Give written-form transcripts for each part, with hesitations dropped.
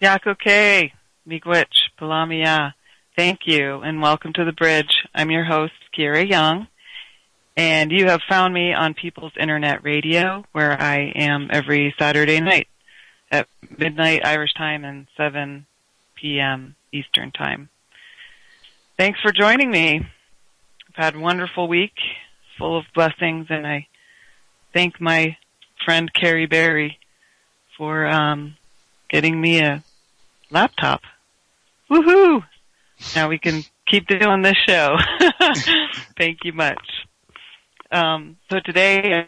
Yakoke, Miigwech, Palamia. Thank you, and welcome to The Bridge. I'm your host, Kira Young, and you have found me on People's Internet Radio, where I am every Saturday night at midnight Irish time and 7 p.m. Eastern time. Thanks for joining me. I've had a wonderful week, full of blessings, and I thank my friend Carrie Berry for getting me a laptop. Woohoo! Now we can keep doing this show. Thank you much. So today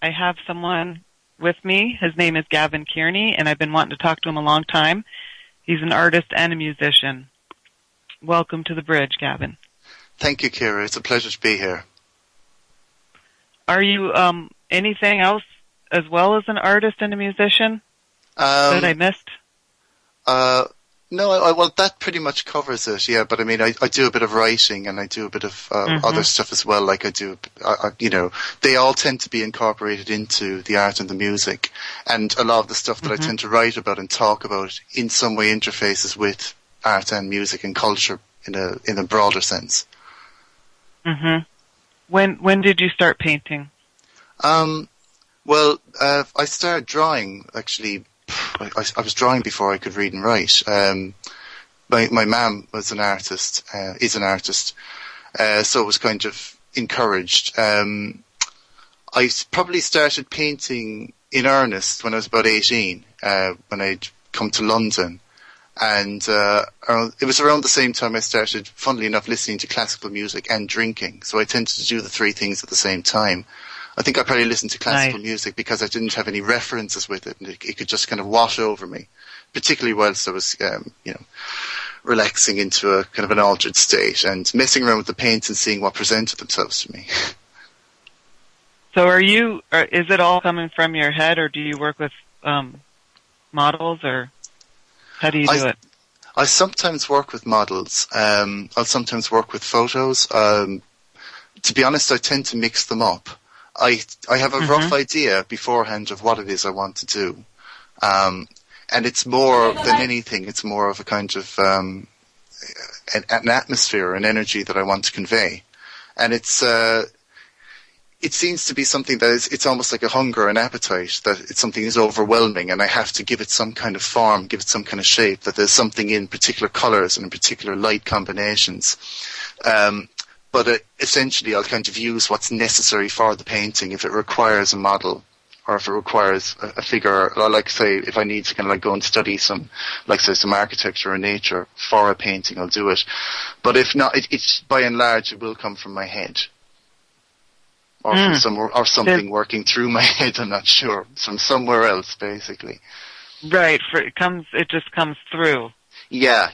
I have someone with me. His name is Gavan Kearney, and I've been wanting to talk to him a long time. He's an artist and a musician. Welcome to The Bridge, Gavin. Thank you, Kira. It's a pleasure to be here. Are you anything else as well as an artist and a musician that I missed? No, well, that pretty much covers it, yeah. But I mean, I do a bit of writing and I do a bit of other stuff as well. Like I do, they all tend to be incorporated into the art and the music. And a lot of the stuff that I tend to write about and talk about in some way interfaces with art and music and culture in a broader sense. When did you start painting? Well, I started drawing, actually. I was drawing before I could read and write. My mum was an artist, is an artist, so it was kind of encouraged. I probably started painting in earnest when I was about 18, when I'd come to London. And it was around the same time I started, funnily enough, listening to classical music and drinking. So I tended to do the three things at the same time. I think I probably listened to classical music because I didn't have any references with it, and it could just kind of wash over me, particularly whilst I was, relaxing into a kind of an altered state and messing around with the paints and seeing what presented themselves to me. So is it all coming from your head, or do you work with models, or how do you do it? I sometimes work with models. I'll sometimes work with photos. To be honest, I tend to mix them up. I have a rough idea beforehand of what it is I want to do. And it's more than anything, it's more of a kind of an atmosphere, an energy that I want to convey. And it seems to be something that it's almost like a hunger, an appetite, that it's something is overwhelming and I have to give it some kind of form, give it some kind of shape, that there's something in particular colours and in particular light combinations. But essentially I'll kind of use what's necessary for the painting. If it requires a model or if it requires a figure, or like say if I need to kind of like go and study some architecture or nature for a painting, I'll do it. But if not, it's by and large it will come from my head. Or from somewhere, or something working through my head, I'm not sure. From somewhere else, basically. Right, it just comes through. Yeah.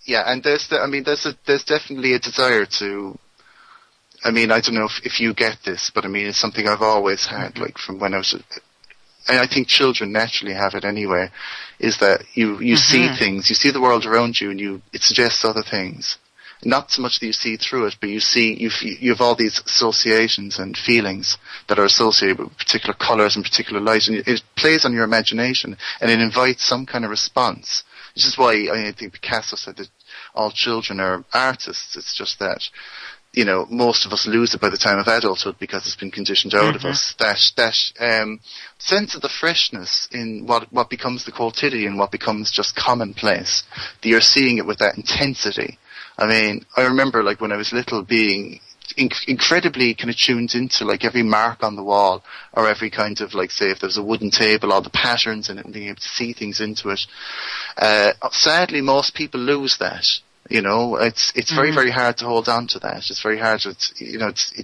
And there's definitely a desire to, I don't know if you get this, but it's something I've always had, like from when I was, and I think children naturally have it anyway, is that you see things, you see the world around you and it suggests other things. Not so much that you see through it, but you have all these associations and feelings that are associated with particular colours and particular light, and it plays on your imagination and it invites some kind of response. This is why I think Picasso said that all children are artists. It's just that, most of us lose it by the time of adulthood because it's been conditioned out of us. That sense of the freshness in what becomes the quotidian, what becomes just commonplace, that you're seeing it with that intensity. I remember like when I was little being incredibly kind of tuned into like every mark on the wall or every kind of like, say if there's a wooden table, all the patterns in it and being able to see things into it. Sadly, most people lose that. It's very, very hard to hold on to that. It's very hard to,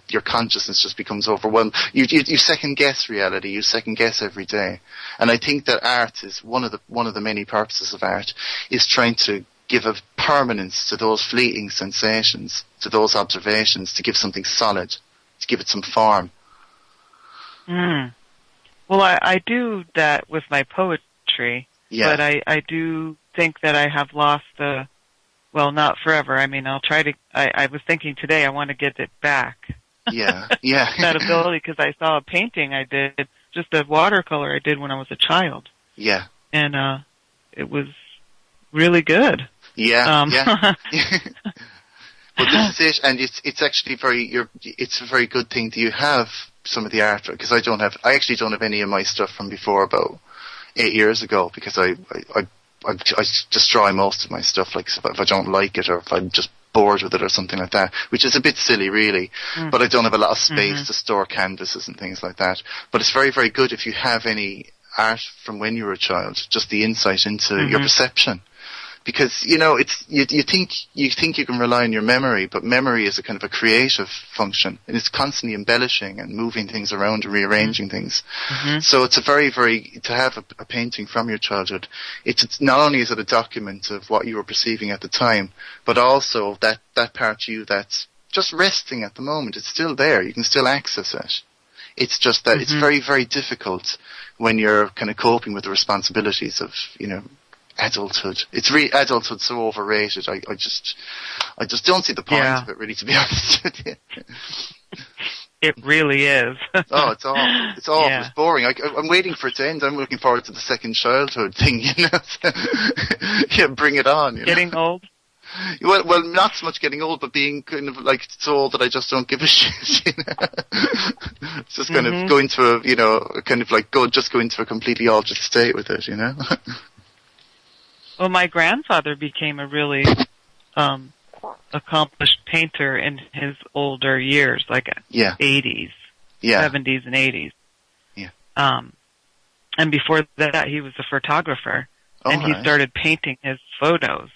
your consciousness just becomes overwhelmed. You second guess reality. You second guess every day. And I think that art is one of the many purposes of art is trying to give a permanence to those fleeting sensations, to those observations, to give something solid, to give it some form. Well, I do that with my poetry, but I do think that I have lost not forever. I'll try to, I was thinking today I want to get it back. Yeah. That ability, because I saw a painting I did, just a watercolor I did when I was a child. Yeah. And it was really good. Yeah, yeah. But this is it, and it's actually it's a very good thing that you have some of the artwork, because I actually don't have any of my stuff from before about 8 years ago, because I destroy most of my stuff, like if I don't like it or if I'm just bored with it or something like that, which is a bit silly really, but I don't have a lot of space to store canvases and things like that. But it's very, very good if you have any art from when you were a child, just the insight into your perception. Because, you know, you think you can rely on your memory, but memory is a kind of a creative function, and it's constantly embellishing and moving things around and rearranging things. So it's a very, very, to have a painting from your childhood, it's not only is it a document of what you were perceiving at the time, but also that part of you that's just resting at the moment. It's still there. You can still access it. It's just that it's very, very difficult when you're kind of coping with the responsibilities of, you know, adulthood. Adulthood's so overrated. I just don't see the point of it, really, to be honest with you. It really is. Oh, it's awful. It's awful. Yeah. It's boring. I'm waiting for it to end. I'm looking forward to the second childhood thing, you know. Yeah, bring it on. You Getting know? Old? Well, not so much getting old, but being kind of like so old that I just don't give a shit, you know. It's just kind of go into a, you know, kind of like go into a completely altered state with it, you know. Well, my grandfather became a really accomplished painter in his older years, like 80s, 70s and 80s. Yeah. And before that, he was a photographer, and he started painting his photos.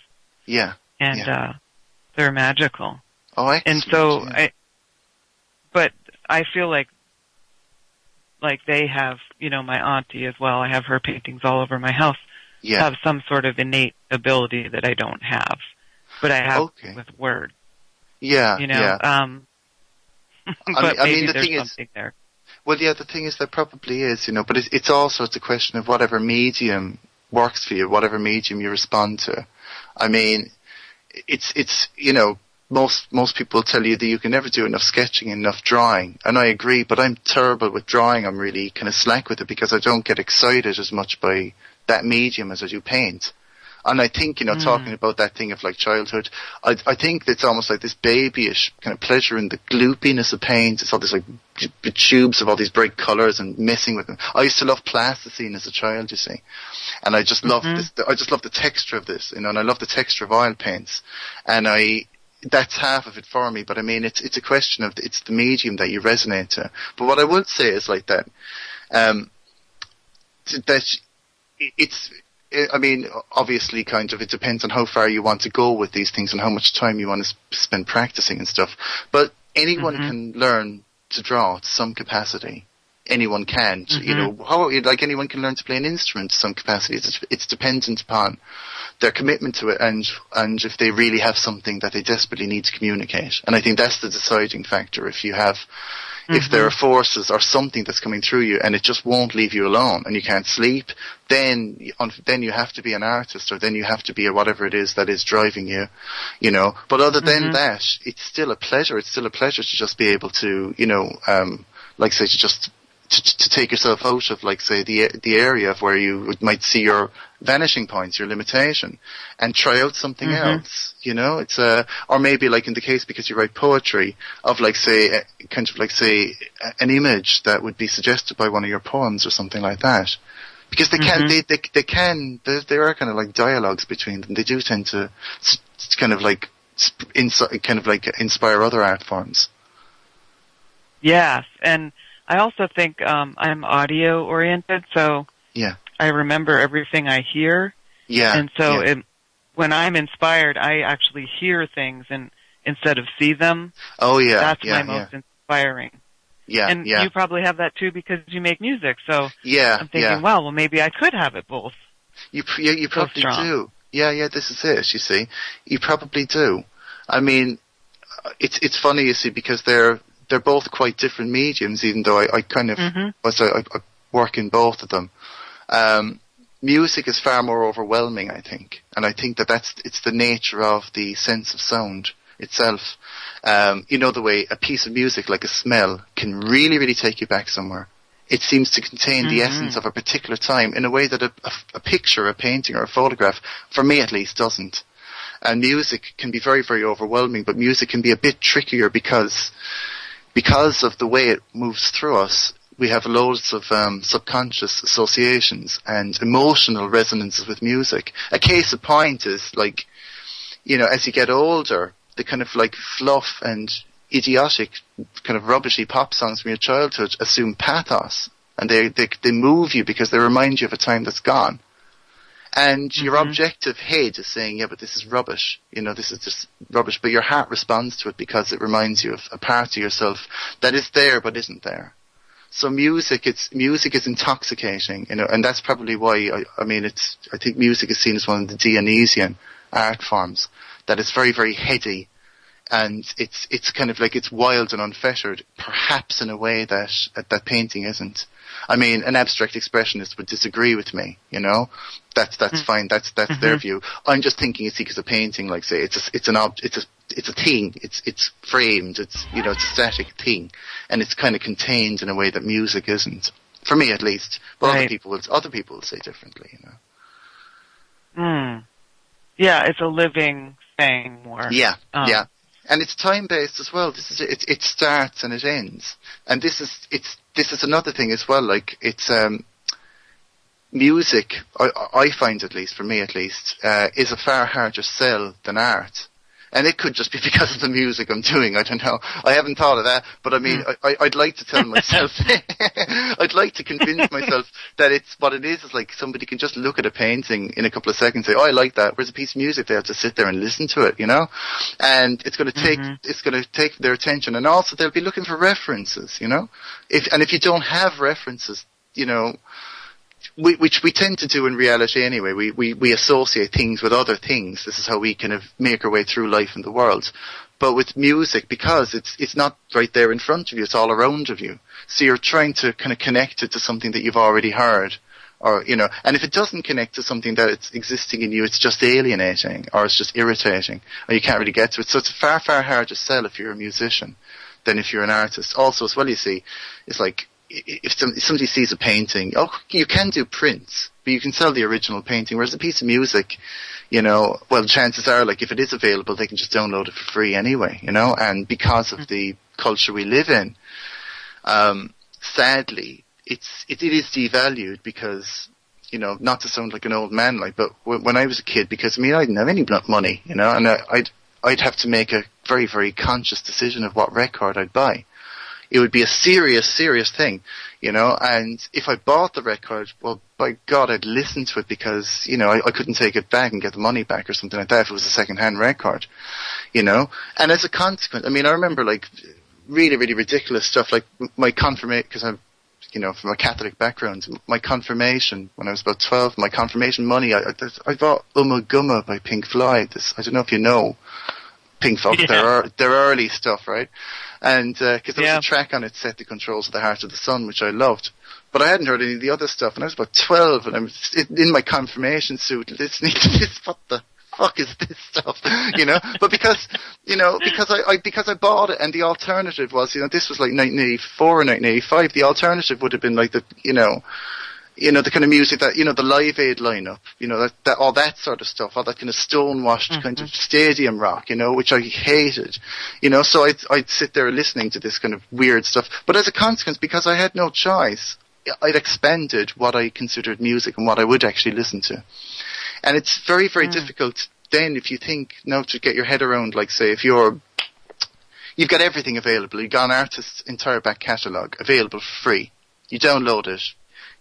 Yeah. And they're magical. Oh, excellent. And so, but I feel like they have, you know, my auntie as well. I have her paintings all over my house. Yeah. Have some sort of innate ability that I don't have, but I have with words. Yeah, you know. But I mean, the there's thing something there. Well, yeah, the thing is, there probably is, you know, but it's also a question of whatever medium works for you, whatever medium you respond to. I mean, it's you know, most people tell you that you can never do enough sketching, enough drawing, and I agree. But I'm terrible with drawing. I'm really kind of slack with it because I don't get excited as much by that medium as I do paint. And I think, you know, talking about that thing of like childhood, I think it's almost like this babyish kind of pleasure in the gloopiness of paint. It's all this like tubes of all these bright colours and messing with them. I used to love plasticine as a child, you see, and I just love this. I just love the texture of this, you know, and I love the texture of oil paints, and that's half of it for me. But I mean, it's a question of it's the medium that you resonate to. But what I would say is like that, I mean, obviously, kind of, it depends on how far you want to go with these things and how much time you want to spend practicing and stuff. But anyone can learn to draw to some capacity. Anyone can, you know, like anyone can learn to play an instrument to some capacity. It's dependent upon their commitment to it and if they really have something that they desperately need to communicate. And I think that's the deciding factor. If you have, if there are forces or something that's coming through you and it just won't leave you alone and you can't sleep, then you have to be an artist, or then you have to be whatever it is that is driving you, you know. But other than that, it's still a pleasure. It's still a pleasure to just be able to, you know, like say, to take yourself out of, like, say, the area of where you might see your vanishing points, your limitation, and try out something else, you know. It's or maybe, like in the case, because you write poetry, of, like, say, kind of like, say, an image that would be suggested by one of your poems or something like that. Because they can, there are kind of like dialogues between them. They do tend to kind of like inspire other art forms. Yes, and I also think I'm audio oriented, so I remember everything I hear. Yeah. And so when I'm inspired, I actually hear things and instead of see them. Oh yeah. That's my most inspiring. Yeah. And you probably have that too because you make music. So I'm thinking, well, maybe I could have it both. You probably do. Yeah, this is it, you see. You probably do. I mean, it's funny, you see, because they're both quite different mediums, even though I kind of I work in both of them. Music is far more overwhelming, I think, and I think it's the nature of the sense of sound itself. You know, the way a piece of music, like a smell, can really, really take you back somewhere. It seems to contain the essence of a particular time in a way that a picture, a painting, or a photograph, for me at least, doesn't. And music can be very, very overwhelming, but music can be a bit trickier because of the way it moves through us. We have loads of subconscious associations and emotional resonances with music. A case in point is, like, you know, as you get older, the kind of like fluff and idiotic kind of rubbishy pop songs from your childhood assume pathos, and they move you because they remind you of a time that's gone. And your objective head is saying, yeah, but this is rubbish. You know, this is just rubbish. But your heart responds to it because it reminds you of a part of yourself that is there but isn't there. So music is intoxicating, you know, and that's probably why I think music is seen as one of the Dionysian art forms, that it's very, very heady, and it's kind of like it's wild and unfettered, perhaps in a way that painting isn't. I mean, an abstract expressionist would disagree with me, you know. That's fine. That's their view. I'm just thinking it's because a painting, like, say, it's a thing. It's framed. It's, you know, it's a static thing, and it's kind of contained in a way that music isn't. For me, at least. But other people will say differently, you know. Yeah, it's a living thing more. Yeah, yeah. And it's time-based as well. It starts and it ends. And this is another thing as well. Like, it's music. I find, at least for me, is a far harder sell than art. And it could just be because of the music I'm doing. I don't know. I haven't thought of that. But I mean, I'd like to tell myself, I'd like to convince myself that it's what it is like somebody can just look at a painting in a couple of seconds and say, oh, I like that. Where's a piece of music? They have to sit there and listen to it, you know? And it's going to take their attention. And also they'll be looking for references, you know? If you don't have references, you know, which we tend to do in reality anyway. We associate things with other things. This is how we kind of make our way through life in the world. But with music, because it's not right there in front of you, it's all around of you. So you're trying to kind of connect it to something that you've already heard. Or, you know, and if it doesn't connect to something that it's existing in you, it's just alienating, or it's just irritating, or you can't really get to it. So it's far, far harder to sell if you're a musician than if you're an artist. Also, as well, you see, it's like, if somebody sees a painting, you can do prints, but you can sell the original painting, whereas a piece of music, you know, well, chances are, like, if it is available, they can just download it for free anyway, you know, and because of the culture we live in, sadly, it is devalued because, you know, not to sound like an old man, like, but when I was a kid, because, I mean, I didn't have any money, you know, and I'd have to make a very, very conscious decision of what record I'd buy. It would be a serious, serious thing, you know, and if I bought the record, well, by God, I'd listen to it because, you know, I couldn't take it back and get the money back or something like that if it was a second-hand record, you know. And as a consequence, I mean, I remember, like, really, really ridiculous stuff, like my confirmation, because I'm, you know, from a Catholic background, my confirmation, when I was about 12, my confirmation money, I bought Gumma by Pink Floyd. I don't know if you know Pink Floyd, their early stuff, right? And because there was a track on it, Set the Controls of the Heart of the Sun, which I loved. But I hadn't heard any of the other stuff, and I was about 12, and I was in my confirmation suit listening to this. What the fuck is this stuff? You know? But because I bought it, and the alternative was, you know, this was like 1984 or 1985, the alternative would have been like the the kind of music that, you know, the Live Aid lineup, you know, that all that sort of stuff, all that kind of stonewashed kind of stadium rock, you know, which I hated, you know, so I'd sit there listening to this kind of weird stuff. But as a consequence, because I had no choice, I'd expanded what I considered music and what I would actually listen to. And it's very, very difficult then, if you think, now, to get your head around, like, say, if you've got everything available, you've got an artist's entire back catalogue available for free, you download it,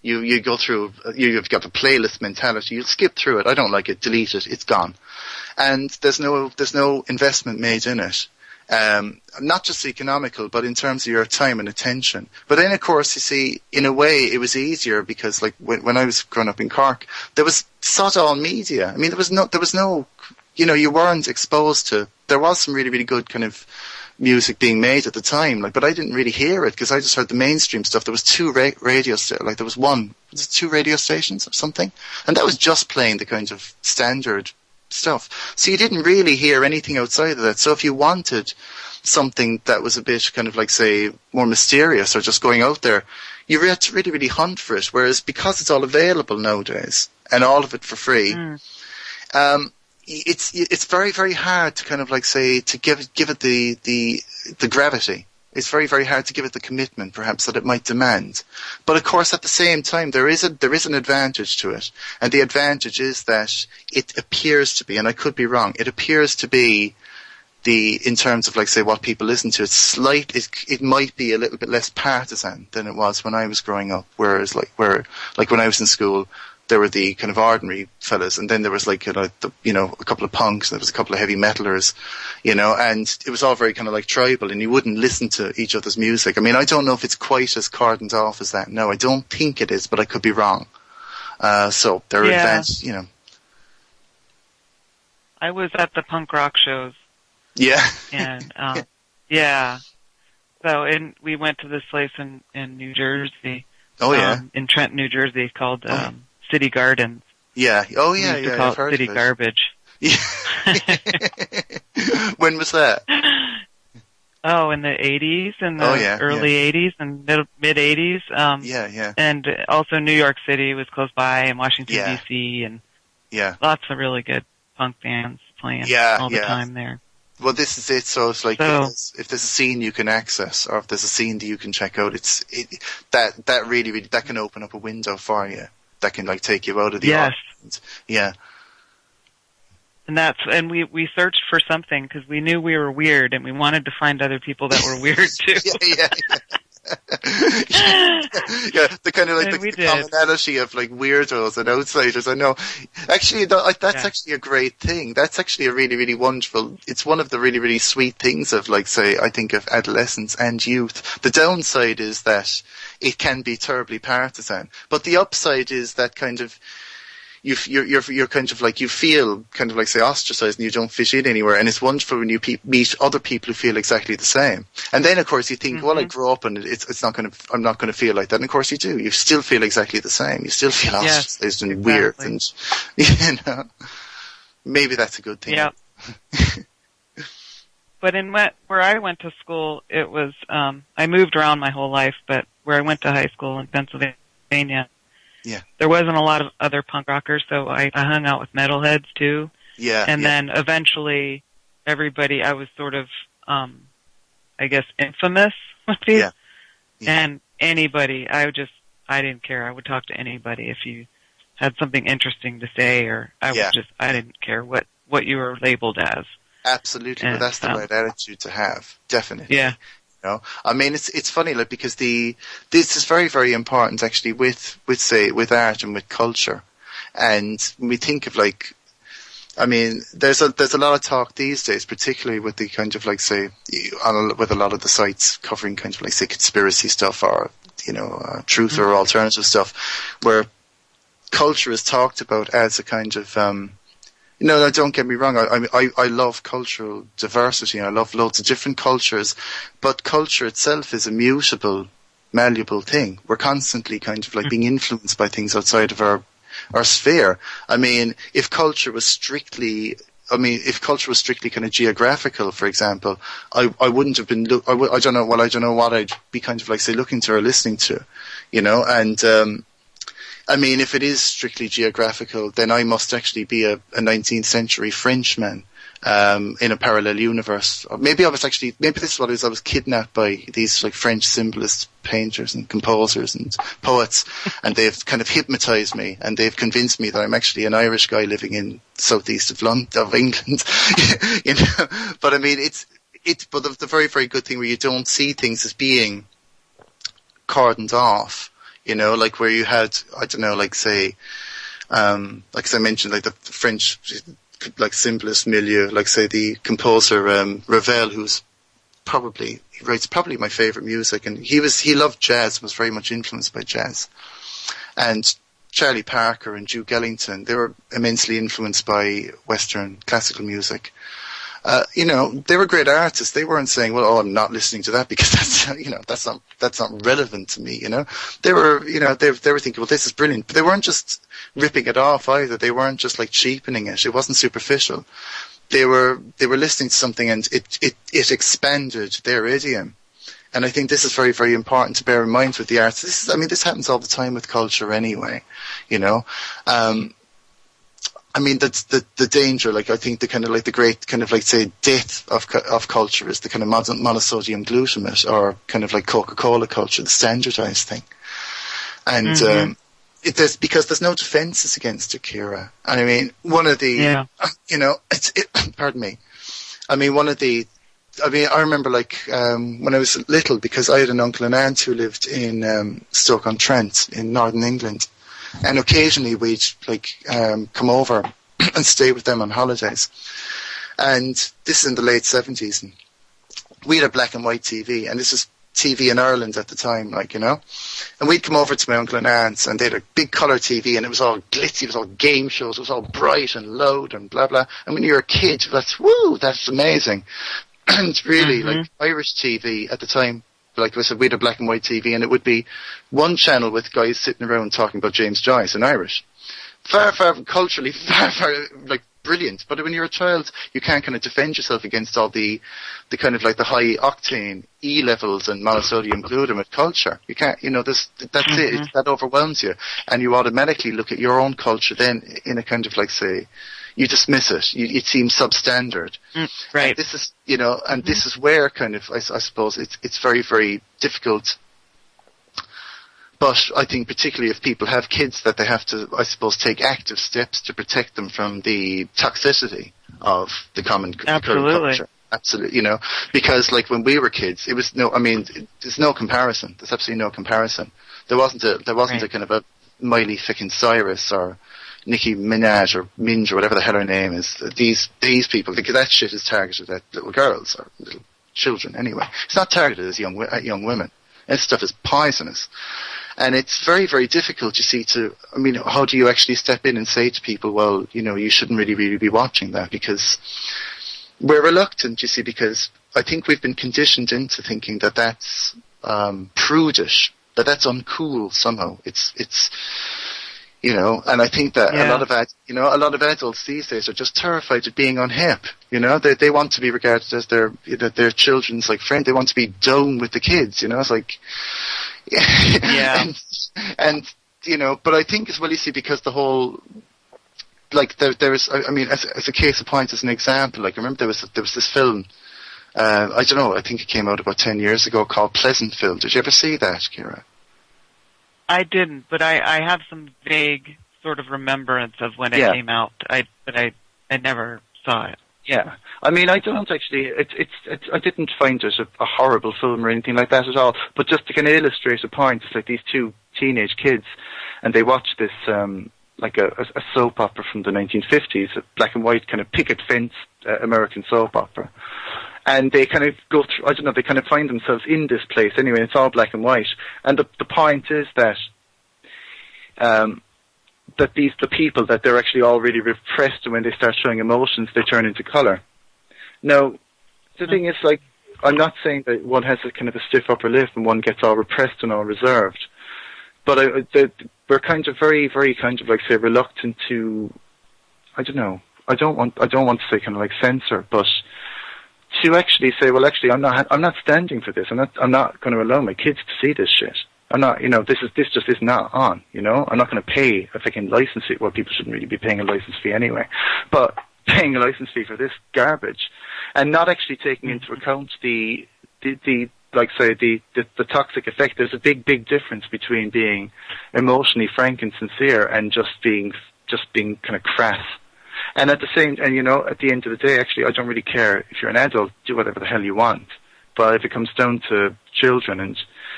you go through, you've got the playlist mentality, you'll skip through it, I don't like it, delete it, it's gone. And there's no investment made in it. Not just economical, but in terms of your time and attention. But then, of course, you see, in a way, it was easier because, like, when I was growing up in Cork, there was sod all media. I mean, there was no, you know, you weren't exposed to, there was some really, really good kind of music being made at the time, like, but I didn't really hear it because I just heard the mainstream stuff. There was two radio stations, like, there was 2 radio stations or something, and that was just playing the kind of standard stuff. So you didn't really hear anything outside of that. So if you wanted something that was a bit kind of like, say, more mysterious or just going out there, you had to really, really hunt for it. Whereas because it's all available nowadays and all of it for free, it's very, very hard to kind of like, say, to give it the gravity. It's very, very hard to give it the commitment, perhaps, that it might demand. But of course, at the same time, there is an advantage to it, and the advantage is that it appears to be, and I could be wrong, it appears to be in terms of, like, say, what people listen to, it might be a little bit less partisan than it was when I was growing up. Whereas, like when I was in school, there were the kind of ordinary fellas, and then there was like, a couple of punks, and there was a couple of heavy metalers, and it was all very kind of like tribal, and you wouldn't listen to each other's music. I mean, I don't know if it's quite as cordoned off as that. No, I don't think it is, but I could be wrong. So there are advanced, I was at the punk rock shows. Yeah. And, So, we went to this place in New Jersey. Oh, yeah. In Trenton, New Jersey, called, City Gardens. Yeah. Oh, yeah. We used to call it City Garbage. Yeah. When was that? Oh, in the 80s, in the early 80s and mid 80s. Yeah. And also New York City was close by, and Washington, D.C., and lots of really good punk bands playing all the time there. Well, this is it. So it's like, if there's a scene you can access, or if there's a scene that you can check out, that really, really, that can open up a window for you. That can, like, take you out of the audience. Yeah. And we searched for something because we knew we were weird, and we wanted to find other people that were weird too. The kind of like the commonality of like weirdos and outsiders. I know. Actually, that's actually a great thing. That's actually a really, really wonderful. It's one of the really, really sweet things of, like, say, I think of adolescence and youth. The downside is that it can be terribly partisan, but the upside is that kind of you're kind of like, you feel kind of like, say, ostracized, and you don't fit in anywhere. And it's wonderful when you meet other people who feel exactly the same. And then, of course, you think, well, I grew up and I'm not going to feel like that. And of course you do. You still feel exactly the same. You still feel ostracized and weird. And, maybe that's a good thing. Yeah. But where I went to school, it was, I moved around my whole life, but where I went to high school in Pennsylvania, there wasn't a lot of other punk rockers, so I hung out with metalheads too. Yeah. And then eventually everybody, I was sort of, I guess, infamous with these. Yeah. And anybody, I didn't care. I would talk to anybody if you had something interesting to say, or I didn't care what you were labeled as. Absolutely. And, but that's the right attitude to have. Definitely. Yeah. I mean, it's funny, like, because this is very, very important actually with art and with culture. And when we think of, like, I mean, there's a lot of talk these days, particularly with the kind of, like, say, with a lot of the sites covering kind of, like, say, conspiracy stuff, or, truth or alternative stuff, where culture is talked about as a kind of, no, don't get me wrong. I love cultural diversity. I love loads of different cultures, but culture itself is a mutable, malleable thing. We're constantly kind of like being influenced by things outside of our sphere. I mean, if culture was strictly kind of geographical, for example, I wouldn't have been. I don't know what I'd be kind of like, say, looking to or listening to, and. I mean, if it is strictly geographical, then I must actually be a 19th century Frenchman in a parallel universe. Or maybe this is what it is. I was kidnapped by these, like, French symbolist painters and composers and poets, and they've kind of hypnotized me, and they've convinced me that I'm actually an Irish guy living in southeast of England. But I mean, but the very, very good thing where you don't see things as being cordoned off. Like where you had, I don't know, like, say, like as I mentioned, like the French, like, symbolist milieu, like, say, the composer Ravel, he writes probably my favorite music, and he loved jazz, was very much influenced by jazz. And Charlie Parker and Duke Ellington, they were immensely influenced by Western classical music. they were great artists. They weren't saying, well, I'm not listening to that because that's not relevant to me, They were, they were thinking, well, this is brilliant. But they weren't just ripping it off either. They weren't just like cheapening it. It wasn't superficial. They were listening to something and it expanded their idiom. And I think this is very, very important to bear in mind with the arts. This happens all the time with culture anyway, that's the danger. Like, I think the kind of like the great kind of like, say, death of culture is the kind of monosodium glutamate, or kind of like Coca-Cola culture, the standardized thing. And because there's no defenses against it, Ciara. And I mean, one of the, pardon me. I remember when I was little, because I had an uncle and aunt who lived in Stoke-on-Trent in northern England, and occasionally we'd come over and stay with them on holidays. And this is in the late 70s, and we had a black and white TV, and this is TV in Ireland at the time, and we'd come over to my uncle and aunts, and they had a big colour TV, and it was all glitzy, it was all game shows, it was all bright and loud and blah blah. And when you're a kid, that's amazing. And really, Irish TV at the time, like I said, we had a black and white TV, and it would be one channel with guys sitting around talking about James Joyce in Irish. Far culturally, far brilliant. But when you're a child, you can't kind of defend yourself against all the kind of like the high octane E levels and monosodium glutamate culture. You can't, that's it. That overwhelms you, and you automatically look at your own culture then in a kind of like, say, you dismiss it. It seems substandard. Right. And this is, and this is where kind of, I suppose it's very, very difficult. But I think particularly if people have kids, that they have to, I suppose, take active steps to protect them from the toxicity of the common culture. Absolutely, because like when we were kids, it was there's no comparison. There's absolutely no comparison. There wasn't a kind of a Miley fucking Cyrus or Nicki Minaj or Minj or whatever the hell her name is. These people, because that shit is targeted at little girls or little children anyway. It's not targeted at young women. This stuff is poisonous. And it's very, very difficult, you see, how do you actually step in and say to people, well, you shouldn't really be watching that, because we're reluctant, you see, because I think we've been conditioned into thinking that that's prudish, that that's uncool somehow. It's and I think that a lot of adults these days are just terrified of being unhip. They want to be regarded as their children's like friend. They want to be down with the kids. It's like, and but I think as well, you see, because the whole, like there's, as a case of point, as an example, like I remember there was this film. I don't know. I think it came out about 10 years ago called Pleasantville. Did you ever see that, Ciara? I didn't, but I have some vague sort of remembrance of when it came out. I never saw it. Yeah, I don't actually. I didn't find it a horrible film or anything like that at all. But just to kind of illustrate a point, it's like these two teenage kids, and they watch this like a soap opera from the 1950s, a black and white kind of picket fence American soap opera. And they kind of go through, I don't know, they kind of find themselves in this place anyway, and it's all black and white. And the point is that the people, that they're actually all really repressed, and when they start showing emotions, they turn into colour. Now, the thing is, like, I'm not saying that one has a kind of a stiff upper lip and one gets all repressed and all reserved, but we're kind of very, very kind of like, say, reluctant to, I don't know, I don't want to say kind of like censor, but to actually say, well, actually, I'm not standing for this. I'm not going to allow my kids to see this shit. I'm not, this just is not on, I'm not going to pay a fucking license fee. Well, people shouldn't really be paying a license fee anyway, but paying a license fee for this garbage, and not actually taking into account the toxic effect. There's a big difference between being emotionally frank and sincere and just being kind of crass. And at the same, and at the end of the day, actually, I don't really care if you're an adult, do whatever the hell you want. But if it comes down to children, and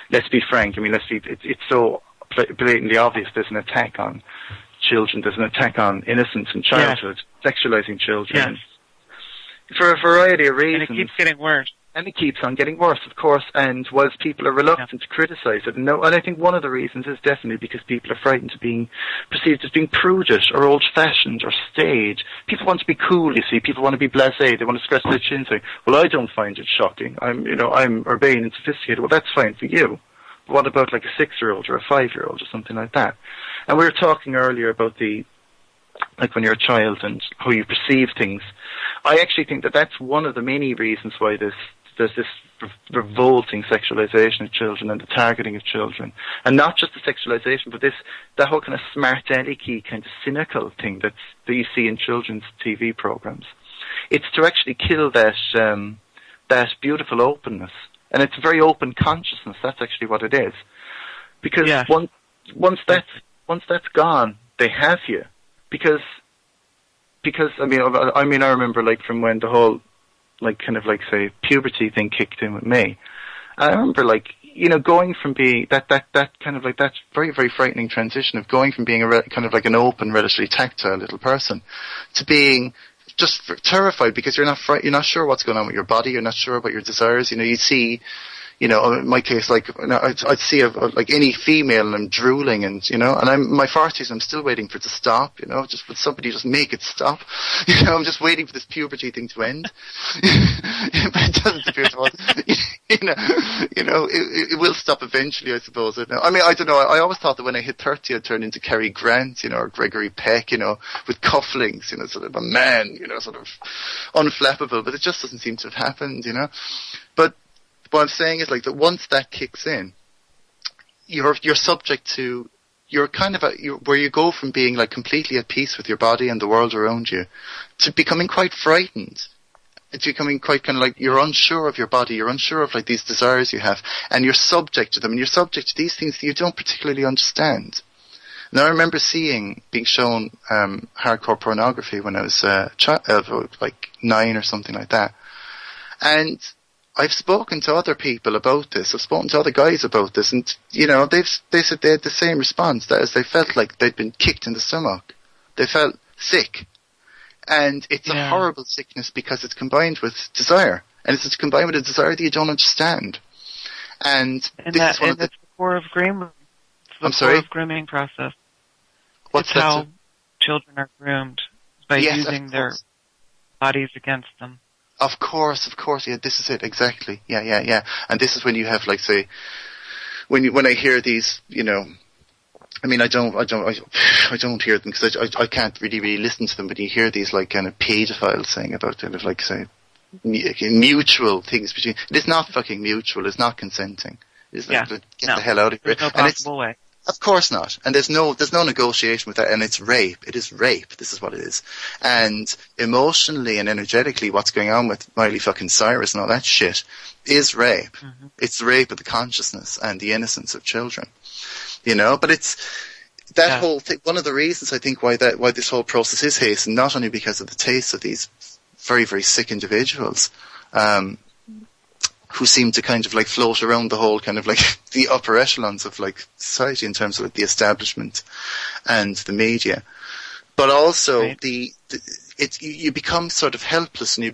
let's be frank, it's so blatantly obvious there's an attack on children, there's an attack on innocence and childhood, sexualizing children, for a variety of reasons. And it keeps getting worse. And it keeps on getting worse, of course, and whilst people are reluctant to criticise it, and I think one of the reasons is definitely because people are frightened of being perceived as being prudish or old-fashioned or staid. People want to be cool, you see. People want to be blasé. They want to scratch their chin saying, well, I don't find it shocking. I'm urbane and sophisticated. Well, that's fine for you. But what about like a 6-year-old or a 5-year-old or something like that? And we were talking earlier about like when you're a child and how you perceive things. I actually think that that's one of the many reasons why there's this revolting sexualization of children and the targeting of children. And not just the sexualization, but that whole kind of smart alecky kind of cynical thing that you see in children's TV programs. It's to actually kill that beautiful openness. And it's a very open consciousness. That's actually what it is. Because once that's gone, they have you. Because I remember like from when the whole like kind of like say puberty thing kicked in with me. I remember like going from being that kind of like that very, very frightening transition of going from being kind of like an open, relatively tactile little person to being just terrified because you're not sure what's going on with your body, you're not sure about your desires. You see. In my case, like, I'd see like any female and I'm drooling and, and I'm my 40s, I'm still waiting for it to stop, just would somebody just make it stop. I'm just waiting for this puberty thing to end. But it doesn't appear to us. It will stop eventually, I suppose. I don't know. I always thought that when I hit 30, I'd turn into Cary Grant, or Gregory Peck, with cufflinks, sort of a man, sort of unflappable, but it just doesn't seem to have happened, But what I'm saying is like that once that kicks in, you're subject to, where you go from being like completely at peace with your body and the world around you to becoming quite frightened. It's becoming quite kind of like you're unsure of your body, you're unsure of like these desires you have, and you're subject to them, and you're subject to these things that you don't particularly understand. Now I remember being shown hardcore pornography when I was like 9 or something like that. And I've spoken to other people about this. I've spoken to other guys about this, and they said they had the same response. That is, they felt like they'd been kicked in the stomach. They felt sick, and it's a horrible sickness because it's combined with desire, and it's combined with a desire that you don't understand. And it's the core of grooming. It's the core of grooming process. It's how children are groomed by using their bodies against them. Of course, yeah, this is it, exactly. Yeah. And this is when you have, like, say, when I hear these, I don't hear them because I can't really listen to them, but you hear these, like, kind of pedophiles saying about kind of, like, say, mutual things between, it is not fucking mutual, it's not consenting. It's like, get the hell out of here. There's no possible way. Of course not. And there's no negotiation with that, and it's rape. It is rape. This is what it is. And emotionally and energetically, what's going on with Miley fucking Cyrus and all that shit is rape. Mm-hmm. It's rape of the consciousness and the innocence of children. But it's that whole thing. One of the reasons I think why this whole process is hastened, not only because of the tastes of these very, very sick individuals, who seem to kind of like float around the whole kind of like the upper echelons of like society in terms of like the establishment and the media, but also you become sort of helpless, and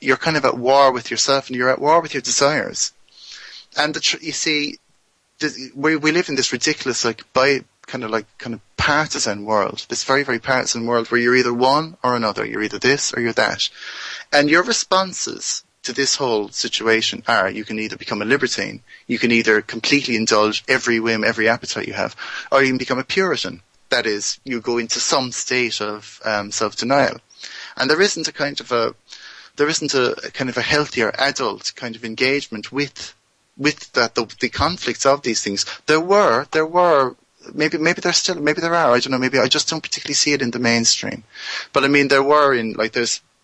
you're kind of at war with yourself, and you're at war with your desires. And you see, we live in this ridiculous kind of partisan world, this very, very partisan world where you're either one or another, you're either this or you're that, and your responses to this whole situation are, you can either become a libertine, you can either completely indulge every whim, every appetite you have, or you can become a Puritan. That is, you go into some state of self-denial. And there isn't a kind of a healthier adult kind of engagement with the conflicts of these things. There were maybe there are, I don't know, maybe I just don't particularly see it in the mainstream. But I mean, there were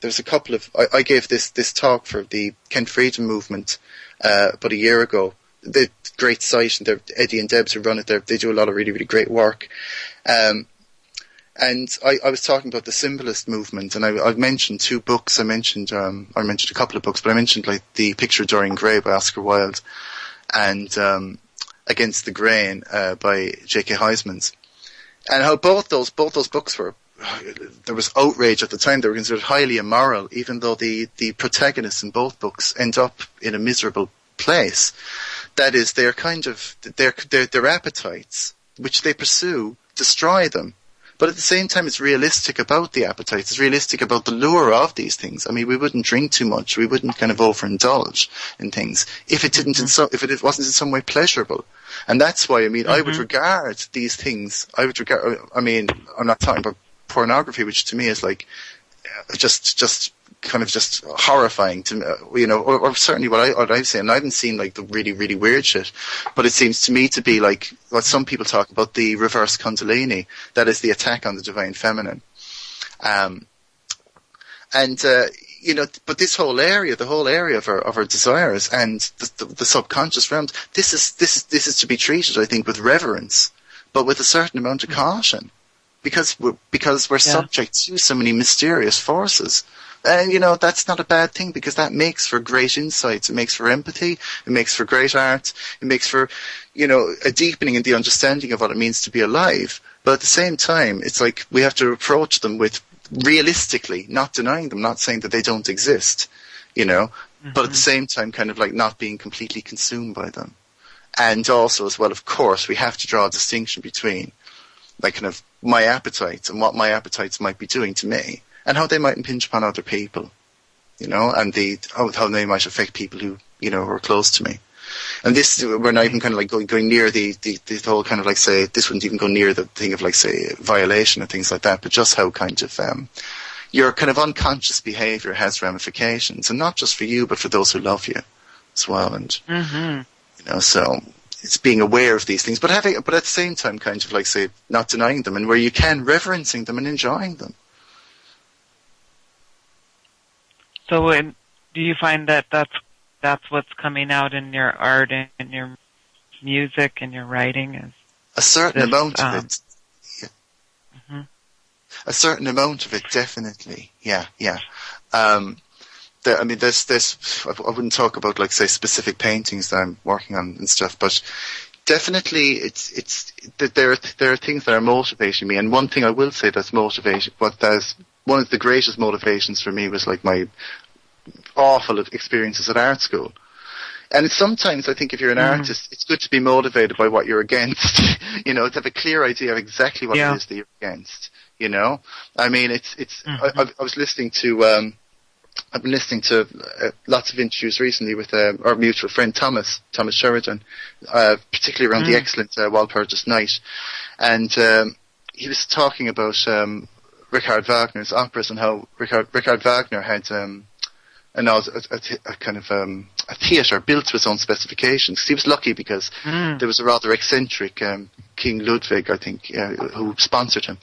there's a couple of, I gave this talk for the Kent Freedom Movement about a year ago. The great site, and Eddie and Debs who run it there, they do a lot of really, really great work. And I was talking about the symbolist movement, and I've mentioned 2 books. I mentioned a couple of books, but I mentioned like The Picture of Dorian Gray by Oscar Wilde, and Against the Grain by J.K. Huysmans, and how both those books were there was outrage at the time. They were considered highly immoral, even though the protagonists in both books end up in a miserable place. That is, their appetites, which they pursue, destroy them. But at the same time, it's realistic about the appetites. It's realistic about the lure of these things. I mean, we wouldn't drink too much. We wouldn't kind of overindulge in things if it didn't, if it wasn't in some way pleasurable. And that's why, I mean, I would regard these things. I mean, I'm not talking about pornography, which to me is like just horrifying to me, or certainly what I've seen. I haven't seen like the really, really weird shit, but it seems to me to be like what some people talk about, the reverse Kundalini, that is the attack on the divine feminine. But this whole area, the whole area of our desires and the subconscious realms, this is to be treated, I think, with reverence, but with a certain amount of caution, because we're subject to so many mysterious forces. That's not a bad thing, because that makes for great insights. It makes for empathy. It makes for great art. It makes for, a deepening in the understanding of what it means to be alive. But at the same time, it's like we have to approach them with realistically, not denying them, not saying that they don't exist, but at the same time kind of like not being completely consumed by them. And also as well, of course, we have to draw a distinction between like kind of my appetites and what my appetites might be doing to me, and how they might impinge upon other people, and how they might affect people who, who are close to me. And this, we're not even kind of like going near the whole kind of like, say, this wouldn't even go near the thing of like, say, violation and things like that, but just how kind of your kind of unconscious behaviour has ramifications, and not just for you, but for those who love you as well. And so it's being aware of these things, but at the same time, kind of like, say, not denying them, and where you can, reverencing them and enjoying them. So, do you find that that's what's coming out in your art and in your music and your writing? Is a certain amount of it. Yeah. A certain amount of it, definitely. Yeah. I wouldn't talk about, like, say, specific paintings that I'm working on and stuff, but definitely it's that there are things that are motivating me. And one thing I will say that's motivation, one of the greatest motivations for me was like my awful experiences at art school. And sometimes I think if you're an artist, it's good to be motivated by what you're against, to have a clear idea of exactly what it is that you're against, I mean, I was listening to, I've been listening to lots of interviews recently with our mutual friend Thomas Sheridan, particularly around the excellent Walpurgis Night. And he was talking about Richard Wagner's operas and how Richard Wagner had a kind of a theatre built to his own specifications. He was lucky because there was a rather eccentric King Ludwig, I think, who sponsored him.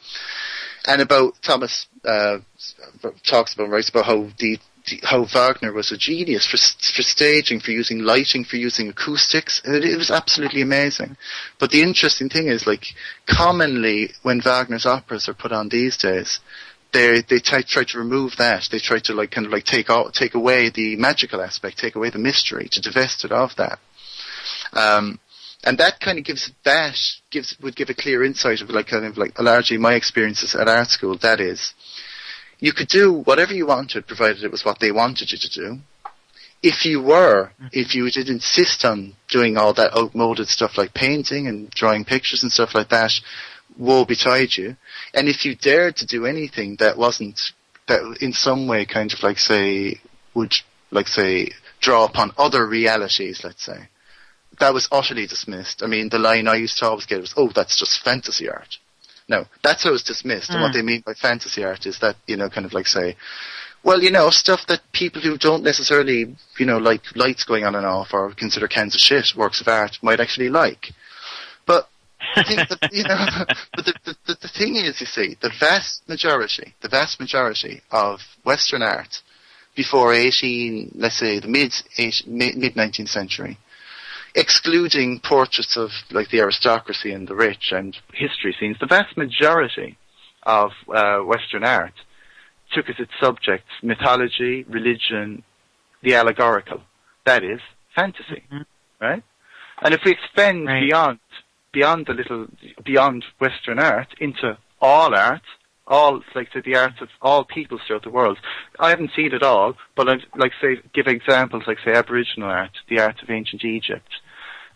And about Thomas writes about how Wagner was a genius for staging, for using lighting, for using acoustics. It was absolutely amazing. But the interesting thing is, like, commonly when Wagner's operas are put on these days, they try to remove that. They try to like kind of like take away the magical aspect, take away the mystery, to divest it of that. And that kind of would give a clear insight of like kind of like largely my experiences at art school. That is, you could do whatever you wanted, provided it was what they wanted you to do. If you did insist on doing all that outmoded stuff like painting and drawing pictures and stuff like that, woe betide you. And if you dared to do anything that in some way kind of like say, would like say, draw upon other realities, let's say, that was utterly dismissed. I mean, the line I used to always get was, "Oh, that's just fantasy art." No, that's how it's dismissed. And what they mean by fantasy art is that, kind of like say, well, stuff that people who don't necessarily, like lights going on and off or consider cans of shit works of art might actually like. But I think that, but the thing is, you see, the vast majority of Western art before let's say the mid 19th century, excluding portraits of like the aristocracy and the rich and history scenes, the vast majority of Western art took as its subjects mythology, religion, the allegorical. That is fantasy, right? And if we expand beyond Western art into all art, all, like, say, the arts of all peoples throughout the world. I haven't seen it all, but I'd, like, say, give examples, like, say, Aboriginal art, the art of ancient Egypt,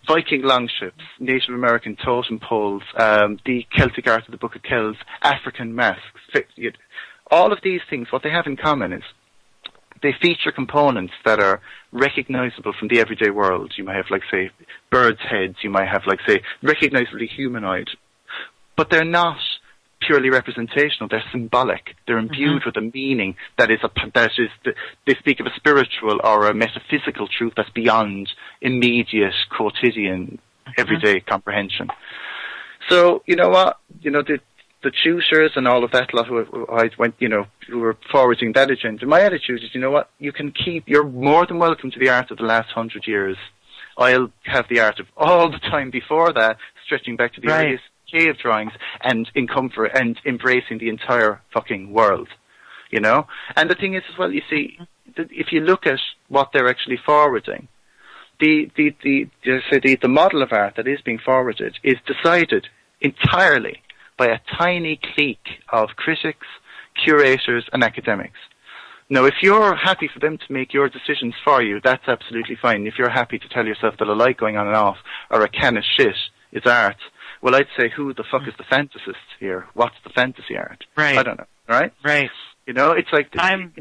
Viking longships, Native American totem poles, the Celtic art of the Book of Kells, African masks. All of these things, what they have in common is they feature components that are recognizable from the everyday world. You might have, like, say, birds' heads. You might have, like, say, recognizably humanoid. But they're not purely representational. They're symbolic. They're imbued with a meaning they speak of a spiritual or a metaphysical truth that's beyond immediate, quotidian, everyday comprehension. So, you know what? You know, the tutors and all of that lot who were forwarding that agenda. My attitude is, you know what? You're more than welcome to the art of the last 100 years. I'll have the art of all the time before that, stretching back to the earliest cave drawings and embracing the entire fucking world, you know? And the thing is as well, you see, if you look at what they're actually forwarding, the model of art that is being forwarded is decided entirely by a tiny clique of critics, curators, and academics. Now, if you're happy for them to make your decisions for you, that's absolutely fine. If you're happy to tell yourself that a light going on and off or a can of shit is art, well, I'd say, who the fuck is the fantasist here? What's the fantasy art? Right. I don't know. Right? Right. You know, it's like... I'm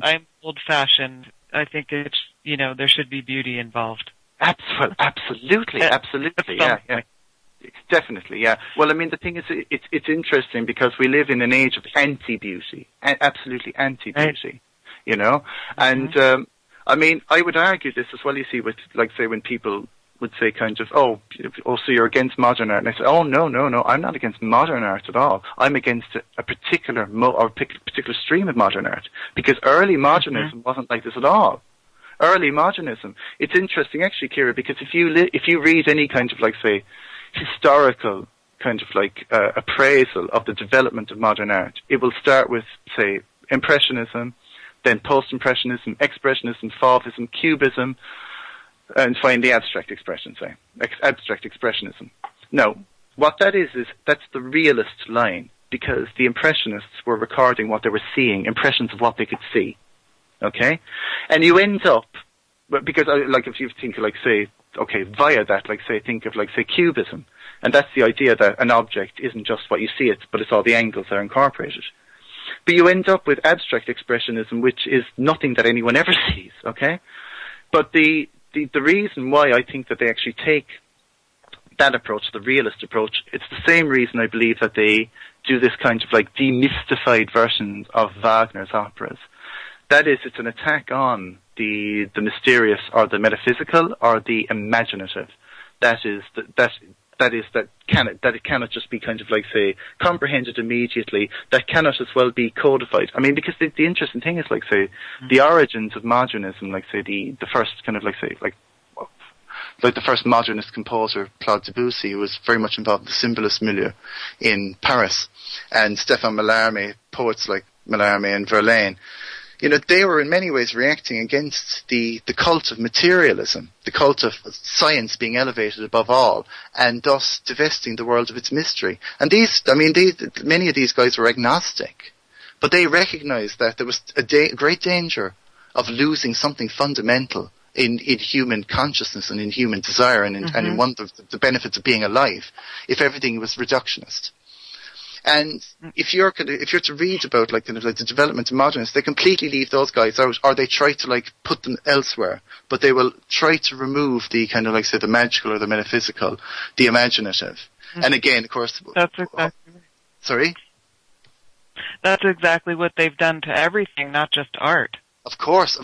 old-fashioned. I think it's, you know, there should be beauty involved. Absolutely. Yeah. Definitely, yeah. Well, I mean, the thing is, it's interesting because we live in an age of anti-beauty. Absolutely anti-beauty. Right. You know? And, I mean, I would argue this as well, you see, with, like, say, when people would say kind of, so you're against modern art. And I say, no, I'm not against modern art at all. I'm against a particular particular stream of modern art. Because early modernism wasn't like this at all. Early modernism. It's interesting, actually, Kira, because if you read any kind of, like, say, historical kind of, like, appraisal of the development of modern art, it will start with, say, Impressionism, then Post-Impressionism, Expressionism, Fauvism, Cubism, and finally abstract expressionism. Now, what that is that's the realist line, because the Impressionists were recording what they were seeing, impressions of what they could see. Okay? And you end up, because, like, if you think, like, say, okay, via that, like, say, think of, like, say, Cubism, and that's the idea that an object isn't just what you see it, but it's all the angles that are incorporated. But you end up with abstract expressionism, which is nothing that anyone ever sees, okay? But the reason why I think that they actually take that approach, the realist approach, it's the same reason I believe that they do this kind of, like, demystified version of Wagner's operas. That is, it's an attack on the mysterious or the metaphysical or the imaginative. That it cannot just be kind of, like, say, comprehended immediately. That cannot as well be codified. I mean, because the interesting thing is, like, say, the origins of modernism, like, say, the first kind of, like, say, like the first modernist composer, Claude Debussy, was very much involved in the symbolist milieu in Paris. And Stéphane Mallarmé, poets like Mallarmé and Verlaine, you know, they were in many ways reacting against the cult of materialism, the cult of science being elevated above all, and thus divesting the world of its mystery. And many of these guys were agnostic, but they recognized that there was a great danger of losing something fundamental in human consciousness and in human desire and in one of the benefits of being alive, if everything was reductionist. And if you're to read about, like, kind of, like, the development of modernists, they completely leave those guys out, or they try to, like, put them elsewhere. But they will try to remove the kind of, like, say, the magical or the metaphysical, the imaginative. And again, of course, that's exactly right. Sorry? That's exactly what they've done to everything, not just art. Of course,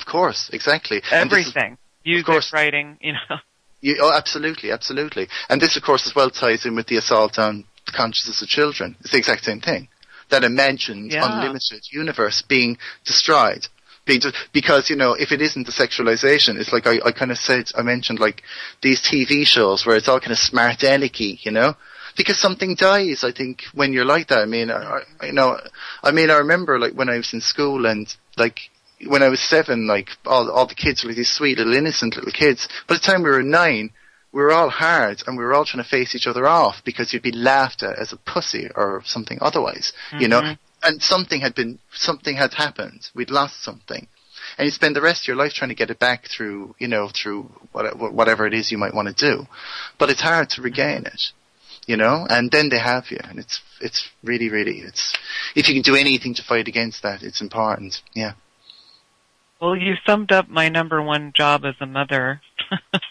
exactly. Everything. Music, writing, you know. Absolutely. And this, of course, as well ties in with the assault on the consciousness of children. It's the exact same thing. That imagined, unlimited universe being destroyed. Because, you know, if it isn't the sexualization, it's like I mentioned, like, these TV shows where it's all kind of smart alecky, you know? Because something dies, I think, when you're like that. I mean, I remember, like, when I was in school and, like, when I was 7, like, all the kids were like these sweet little innocent little kids. By the time we were 9, we were all hard and we were all trying to face each other off because you'd be laughed at as a pussy or something otherwise, you know. and something had happened. We'd lost something. And you spend the rest of your life trying to get it back through whatever it is you might want to do. But it's hard to regain it, and then they have you. And it's really, really, if you can do anything to fight against that, it's important. Yeah. Well, you summed up my number one job as a mother.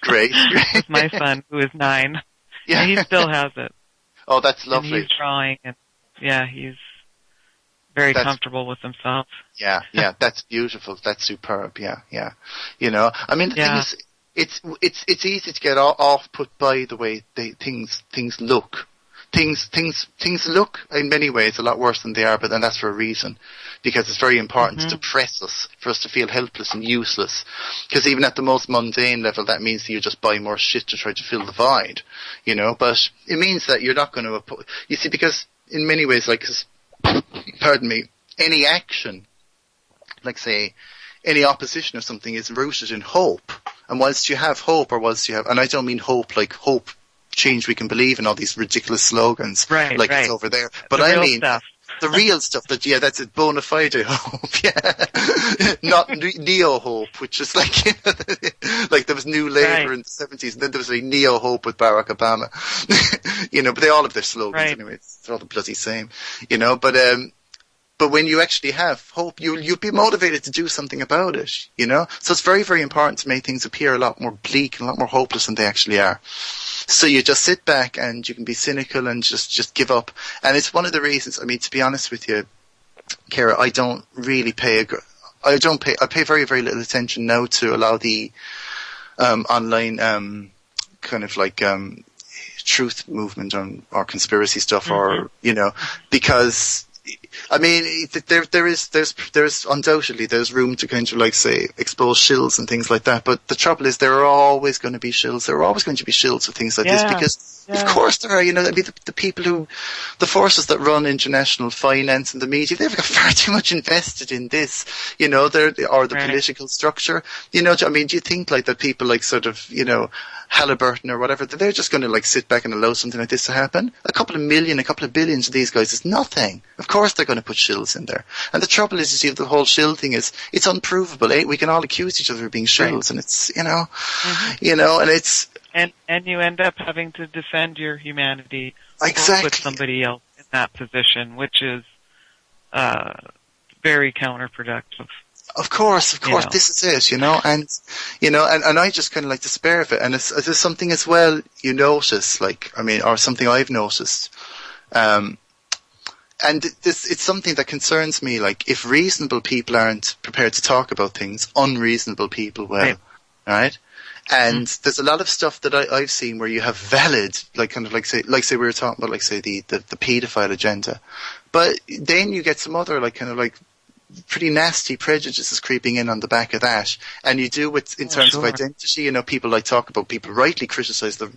Great. With my son, who is 9. Yeah. And he still has it. Oh, that's lovely. And he's drawing, and he's very comfortable with himself. Yeah, that's beautiful. That's superb. Yeah. I mean, the thing is, it's easy to get off put by the way things look. Things look in many ways a lot worse than they are, but then that's for a reason, because it's very important to depress us, for us to feel helpless and useless. Because even at the most mundane level, that means that you just buy more shit to try to fill the void, But it means that you're not going to. You see, because in many ways, pardon me, any action, like say, any opposition or something, is rooted in hope. And whilst you have hope, and I don't mean hope like hope. Change we can believe in, all these ridiculous slogans, like it's over there. But I mean the real stuff that's a bona fide hope, not neo hope, which is like like there was New Labour in the 70s, and then there was a neo hope with Barack Obama, but they all have their slogans anyway. They're all the bloody same, But when you actually have hope, you'll be motivated to do something about it, So it's very, very important to make things appear a lot more bleak and a lot more hopeless than they actually are. So you just sit back and you can be cynical and just give up. And it's one of the reasons, I mean, to be honest with you, Kara, I don't really I pay very, very little attention now to a lot of the online kind of like truth movement or conspiracy stuff or, because I mean, there's undoubtedly there's room to kind of like say expose shills and things like that. But the trouble is, there are always going to be shills. There are always going to be shills with things like this because, of course, there are. I mean, the people the forces that run international finance and the media, they've got far too much invested in this. Or the political structure. I mean, do you think like that people like sort of Halliburton or whatever, they're just going to like sit back and allow something like this to happen? A couple of billions of these guys is nothing. Of course they're going to put shills in there. And the trouble is, you see, the whole shill thing is, it's unprovable. We can all accuse each other of being shills, and it's, and it's... And you end up having to defend your humanity. Exactly. Or put somebody else in that position, which is very counterproductive. Of course, this is it, and I just kind of like despair of it. And it's something as well you notice, or something I've noticed, and it's something that concerns me. Like, if reasonable people aren't prepared to talk about things, unreasonable people will, right? And there's a lot of stuff that I've seen where you have valid, say we were talking about, the paedophile agenda, but then you get some other pretty nasty prejudices creeping in on the back of that, and you do in terms of identity. People people rightly criticize the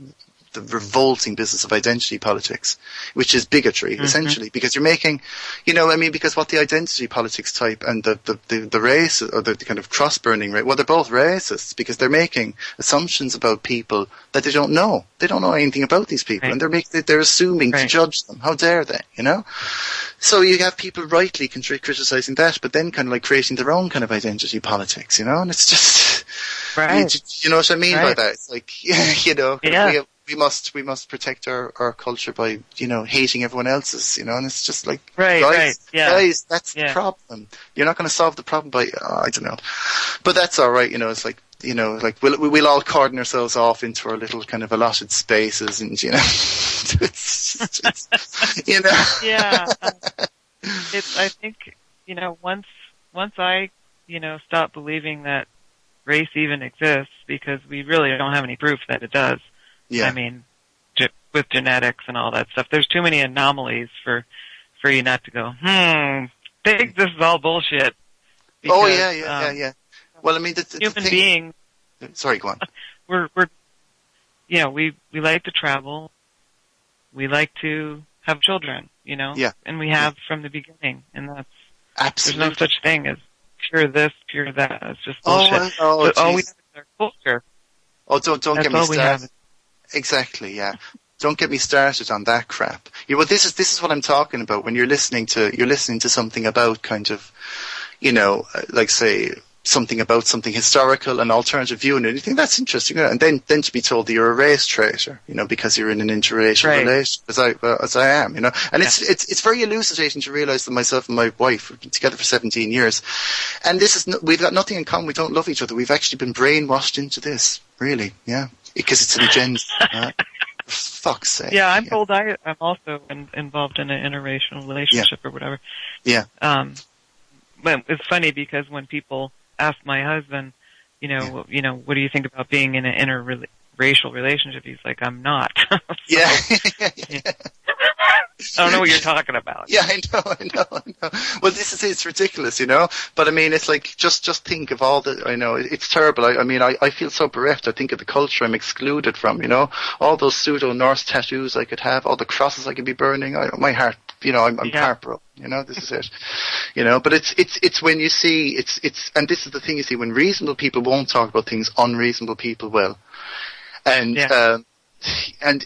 revolting business of identity politics, which is bigotry, essentially, because you're making, because what the identity politics type and the race, or the kind of cross-burning race, well, they're both racists, because they're making assumptions about people that they don't know. They don't know anything about these people, and they're assuming to judge them. How dare they, So you have people rightly criticizing that, but then kind of like creating their own kind of identity politics, and it's just, you know what I mean by that? It's like, we must protect our culture by, hating everyone else's, and it's just like, guys, that's the problem. You're not going to solve the problem by, I don't know, but that's all right. It's like, we'll all cordon ourselves off into our little kind of allotted spaces, and it's Yeah. I think, once I, stop believing that race even exists, because we really don't have any proof that it does. Yeah. I mean, with genetics and all that stuff, there's too many anomalies for you not to go, think this is all bullshit. Because, yeah. Well, I mean, human beings. Sorry, go on. We're we like to travel. We like to have children, Yeah. And we have from the beginning, and that's absolutely. There's no such thing as pure this, pure that. It's just bullshit. All we have is our culture. Oh, don't get me started. Have. Exactly, yeah. Don't get me started on that crap. Well, this is what I'm talking about when you're listening to something about kind of, like say something about something historical and alternative view, and you think that's interesting, and then to be told that you're a race traitor, because you're in an interracial relationship, as I am, and it's very elucidating to realise that myself and my wife have been together for 17 years, and we've got nothing in common. We don't love each other. We've actually been brainwashed into this, really, because it's an agenda. Fuck's sake. Yeah, I'm told I'm also involved in an interracial relationship or whatever. Yeah. But it's funny because when people ask my husband, what do you think about being in an interracial relationship? He's like, I'm not. So, yeah. I don't know what you're talking about. Yeah, I know. Well, it's ridiculous, But I mean, it's like, just think of all the, I know, it's terrible. I feel so bereft. I think of the culture I'm excluded from, all those pseudo-Norse tattoos I could have, all the crosses I could be burning. My heart, I'm heartbroken. This is it. But it's when you see, and this is the thing you see, when reasonable people won't talk about things, unreasonable people will. And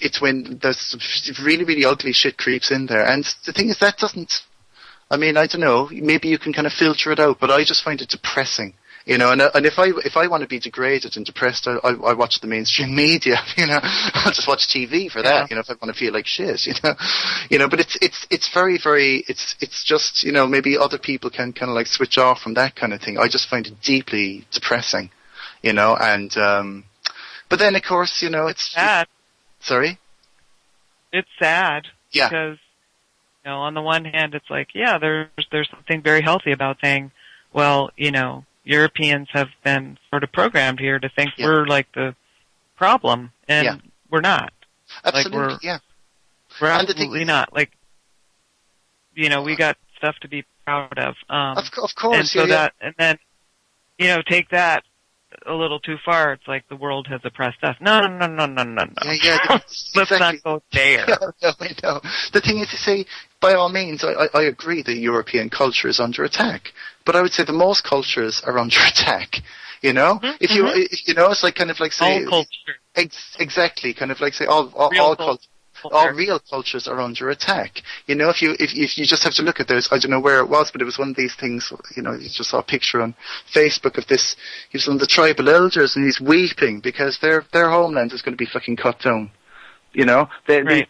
it's when there's really, really ugly shit creeps in there. And the thing is, that doesn't, I don't know, maybe you can kind of filter it out, but I just find it depressing, and if I want to be degraded and depressed, I watch the mainstream media, I'll just watch TV for that, if I want to feel like shit, but it's very, very, it's just, maybe other people can kind of like switch off from that kind of thing. I just find it deeply depressing, and, but then of course, it's sad. Sorry? It's sad. Yeah. Because, on the one hand, it's like, there's something very healthy about saying, well, Europeans have been sort of programmed here to think we're like the problem, and we're not. Absolutely, We're absolutely not. Like, we got stuff to be proud of. Of course, and so and then, take that a little too far. It's like the world has oppressed us. No. Yeah, Let's not go there. No. The thing is to say, by all means, I agree that European culture is under attack. But I would say that most cultures are under attack. Mm-hmm. If it's like kind of like say all culture. Exactly, kind of like say all culture. All real cultures are under attack. If you just have to look at those, I don't know where it was, but it was one of these things, you just saw a picture on Facebook of this, he was one of the tribal elders and he's weeping because their homeland is going to be fucking cut down. They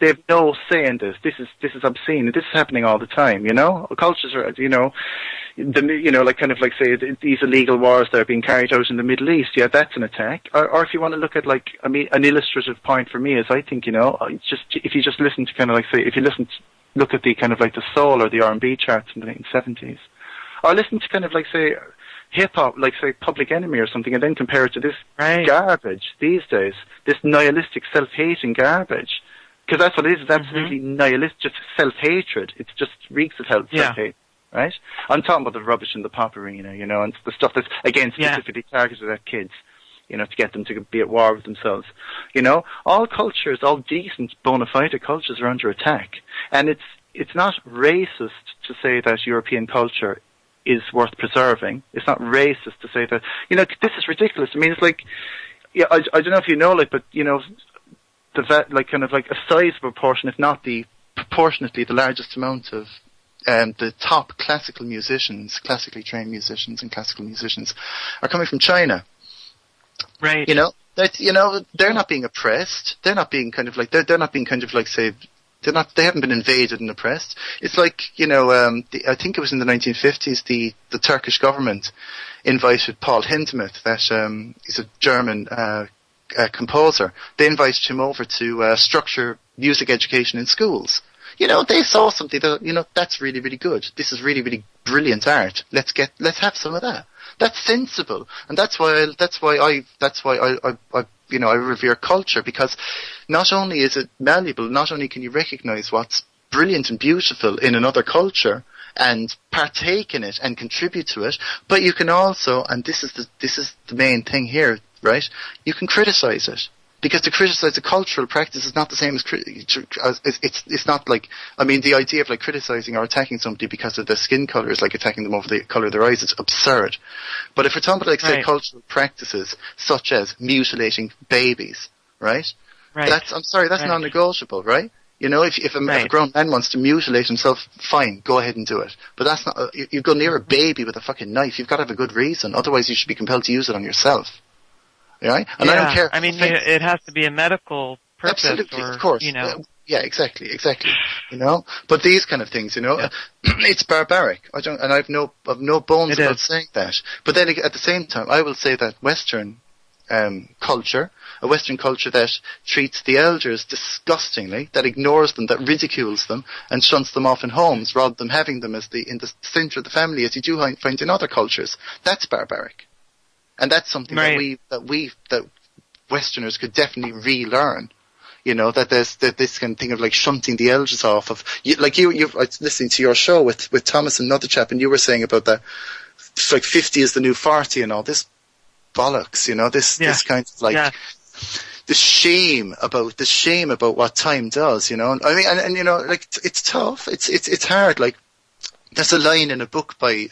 have no say in this. This is obscene. This is happening all the time, Cultures are, like kind of like say these illegal wars that are being carried out in the Middle East. Yeah, that's an attack. Or if you want to look at like, an illustrative point for me is I think, it's just, if you just listen to kind of like say, if you look at the kind of like the soul or the R&B charts in the 1970s, or listen to kind of like say, hip-hop, like say Public Enemy or something, and then compare it to this garbage these days, this nihilistic self-hating garbage, because that's what it is. It's absolutely nihilistic, just self-hatred. It just reeks of self-hate, right? I'm talking about the rubbish in the pop arena, and the stuff that's, again, specifically targeted at kids, to get them to be at war with themselves. All cultures, all decent, bona fide cultures are under attack. And it's not racist to say that European culture is worth preserving. It's not racist to say that, this is ridiculous. It's like, I don't know if but, like kind of like a sizable portion, if not proportionately the largest amount of the top classically trained musicians and classical musicians are coming from China. Right. They're not being oppressed. They're not being kind of like, they're not being kind of like, say, they haven't been invaded and oppressed. It's like, I think it was in the 1950s, the Turkish government invited Paul Hindemith, that he's a German composer. They invited him over to structure music education in schools. They saw something that, that's really, really good. This is really, really brilliant art. Let's have some of that. That's sensible, and that's why I revere culture, because not only is it malleable, not only can you recognize what's brilliant and beautiful in another culture and partake in it and contribute to it, but you can also, and this is the main thing here, right? You can criticize it. Because to criticize a cultural practice is not the same as it's not like, the idea of like criticizing or attacking somebody because of their skin color is like attacking them over the color of their eyes. It's absurd. But if we're talking about like say cultural practices such as mutilating babies, right? Right. I'm sorry, that's non-negotiable, right? You know, if a grown man wants to mutilate himself, fine, go ahead and do it. But that's not, you go near a baby with a fucking knife, you've got to have a good reason. Otherwise, you should be compelled to use it on yourself. Right? And I don't care. I mean, it has to be a medical purpose. Absolutely, or, of course. You know. Yeah, exactly. You know, but these kind of things, you know, it's barbaric. I've no bones about saying that. But then at the same time, I will say that Western culture, a Western culture that treats the elders disgustingly, that ignores them, that ridicules them, and shunts them off in homes rather than having them in the centre of the family, as you do find in other cultures. That's barbaric, and that's something that Westerners could definitely relearn. You know, that there's this kind of thing of like shunting the elders off of, I was listening to your show with Thomas and another chap, and you were saying about that, it's like 50 is the new 40 and all this bollocks, you know, this kind of like, the shame about what time does, you know. I mean, and you know, like, it's tough, it's hard, like, there's a line in a book by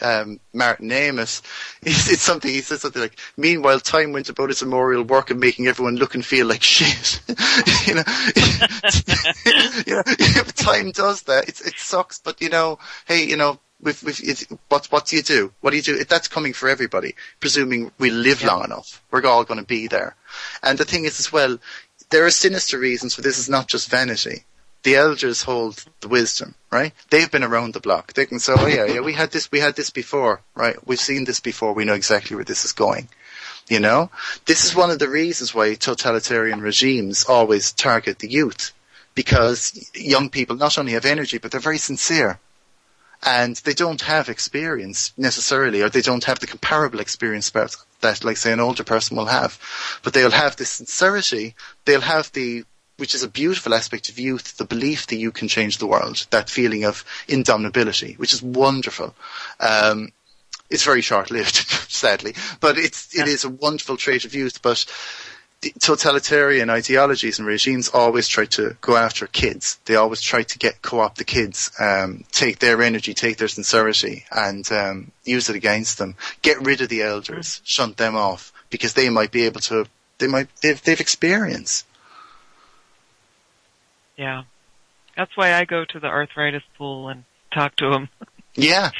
Martin Amis. He says something like, "Meanwhile, time went about its immemorial work of making everyone look and feel like shit." You know, time does that. It sucks, but you know, hey, you know, what do you do? What do you do? That's coming for everybody, presuming we live long enough. We're all going to be there. And the thing is, as well, there are sinister reasons for this. Is not just vanity. The elders hold the wisdom, right? They've been around the block. They can say, "Oh yeah, we had this before, right? We've seen this before. We know exactly where this is going." You know, this is one of the reasons why totalitarian regimes always target the youth, because young people not only have energy, but they're very sincere, and they don't have experience necessarily, or they don't have the comparable experience that, like, say, an older person will have. But they'll have the sincerity. They'll have which is a beautiful aspect of youth, the belief that you can change the world, that feeling of indomitability, which is wonderful. It's very short-lived, sadly, but it is a wonderful trait of youth. But the totalitarian ideologies and regimes always try to go after kids. They always try to co-opt the kids, take their energy, take their sincerity, and use it against them. Get rid of the elders, shunt them off, because they might be able to. They've experience. Yeah, that's why I go to the arthritis pool and talk to them. Yeah.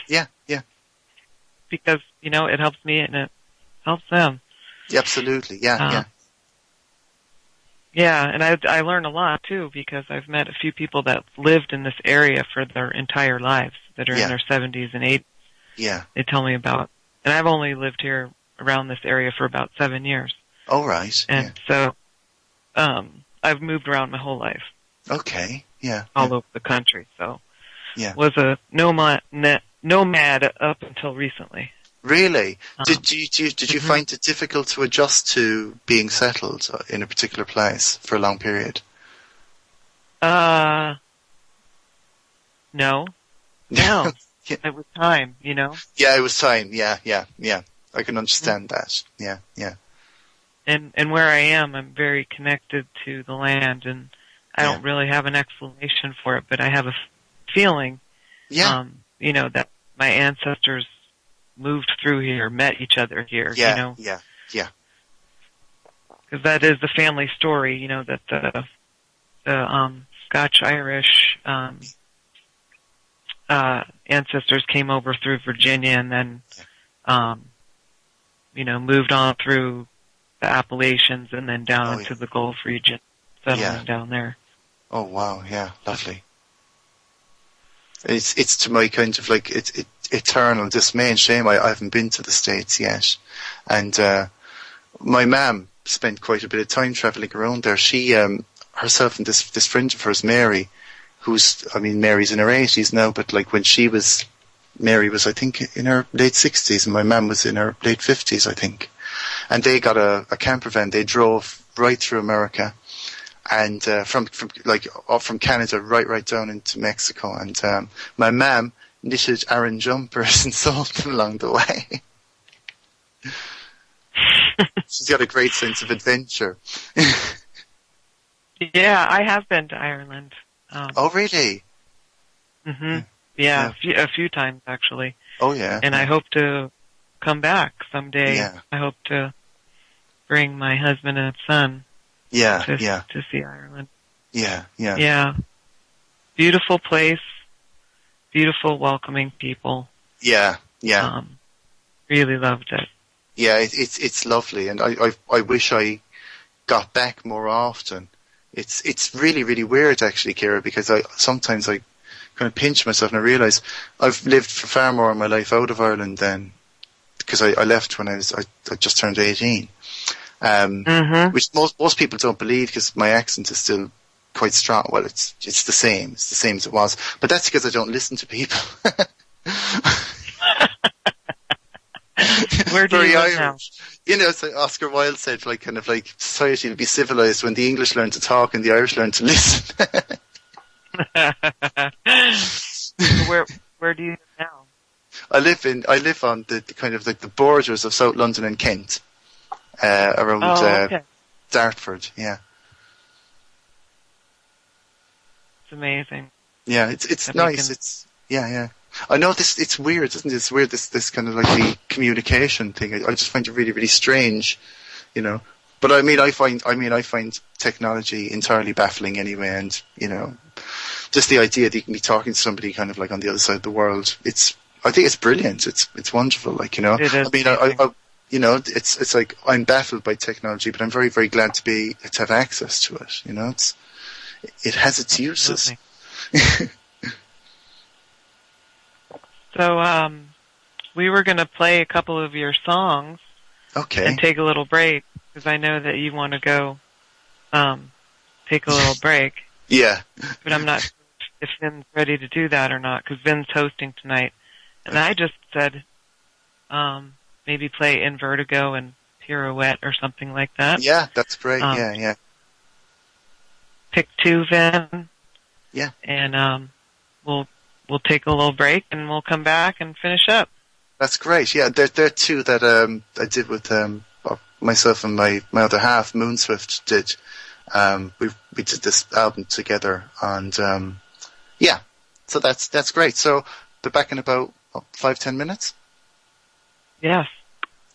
Because, you know, it helps me and it helps them. Absolutely, yeah. Yeah, and I learn a lot, too, because I've met a few people that lived in this area for their entire lives, that are in their 70s and 80s. Yeah. They tell me about, and I've only lived here around this area for about 7 years. Oh, right. And so I've moved around my whole life. Okay, yeah. All over the country, so was a nomad up until recently. Really? Did you find it difficult to adjust to being settled in a particular place for a long period? No. It was time, you know? Yeah, it was time. Yeah. I can understand that. Yeah. And where I am, I'm very connected to the land, and I don't really have an explanation for it, but I have a feeling, you know, that my ancestors moved through here, met each other here, you know? Yeah. Because that is the family story, you know, that the Scotch-Irish ancestors came over through Virginia and then, you know, moved on through the Appalachians and then down into the Gulf region, settling down there. Oh wow, yeah, lovely. It's to my kind of like eternal dismay and shame. I haven't been to the States yet, and my mum spent quite a bit of time traveling around there. She herself and this friend of hers, Mary, Mary's in her 80s now, but like when Mary was I think in her late 60s, and my mum was in her late 50s, I think, and they got a camper van. They drove right through America. And from Canada right down into Mexico, and my mum knitted Aran jumpers and sold them along the way. She's got a great sense of adventure. Yeah, I have been to Ireland. Oh, really? Yeah, a few times actually. Oh, yeah. And I hope to come back someday. Yeah. I hope to bring my husband and son. Yeah, to see Ireland. Yeah. Yeah. Beautiful place. Beautiful, welcoming people. Yeah. Really loved it. Yeah, it's lovely, and I wish I got back more often. It's really, really weird actually, Kira, because sometimes I kind of pinch myself and I realise I've lived for far more of my life out of Ireland than, because I left when I just turned 18. Which most people don't believe, because my accent is still quite strong. Well, it's the same. It's the same as it was. But that's because I don't listen to people. Where do you live now? You know, so Oscar Wilde said, like, kind of like, society will be civilized when the English learn to talk and the Irish learn to listen. Where do you live now? I live on the kind of like the borders of South London and Kent, around Dartford. Yeah, it's amazing. Yeah, it's nice. It's yeah. I know this. It's weird, isn't it? It's weird. This kind of like the communication thing. I just find it really, really strange, you know. But I find technology entirely baffling anyway, and you know, just the idea that you can be talking to somebody kind of like on the other side of the world. I think it's brilliant. It's wonderful. Like, you know, I you know, it's like I'm baffled by technology, but I'm very, very glad to have access to it. You know, it has its uses. So, we were going to play a couple of your songs. Okay. And take a little break, because I know that you want to go, take a little break. Yeah. But I'm not sure if Vin's ready to do that or not, because Vin's hosting tonight. And I just said, maybe play In Vertigo and Pirouette or something like that. Yeah, that's great. Yeah. Pick two, Vin. Yeah. And, we'll take a little break and we'll come back and finish up. That's great. Yeah, there are two that I did with myself and my other half, Moonswift, did. We did this album together, and yeah, so that's great. So they're back in about 5-10 minutes. Yes.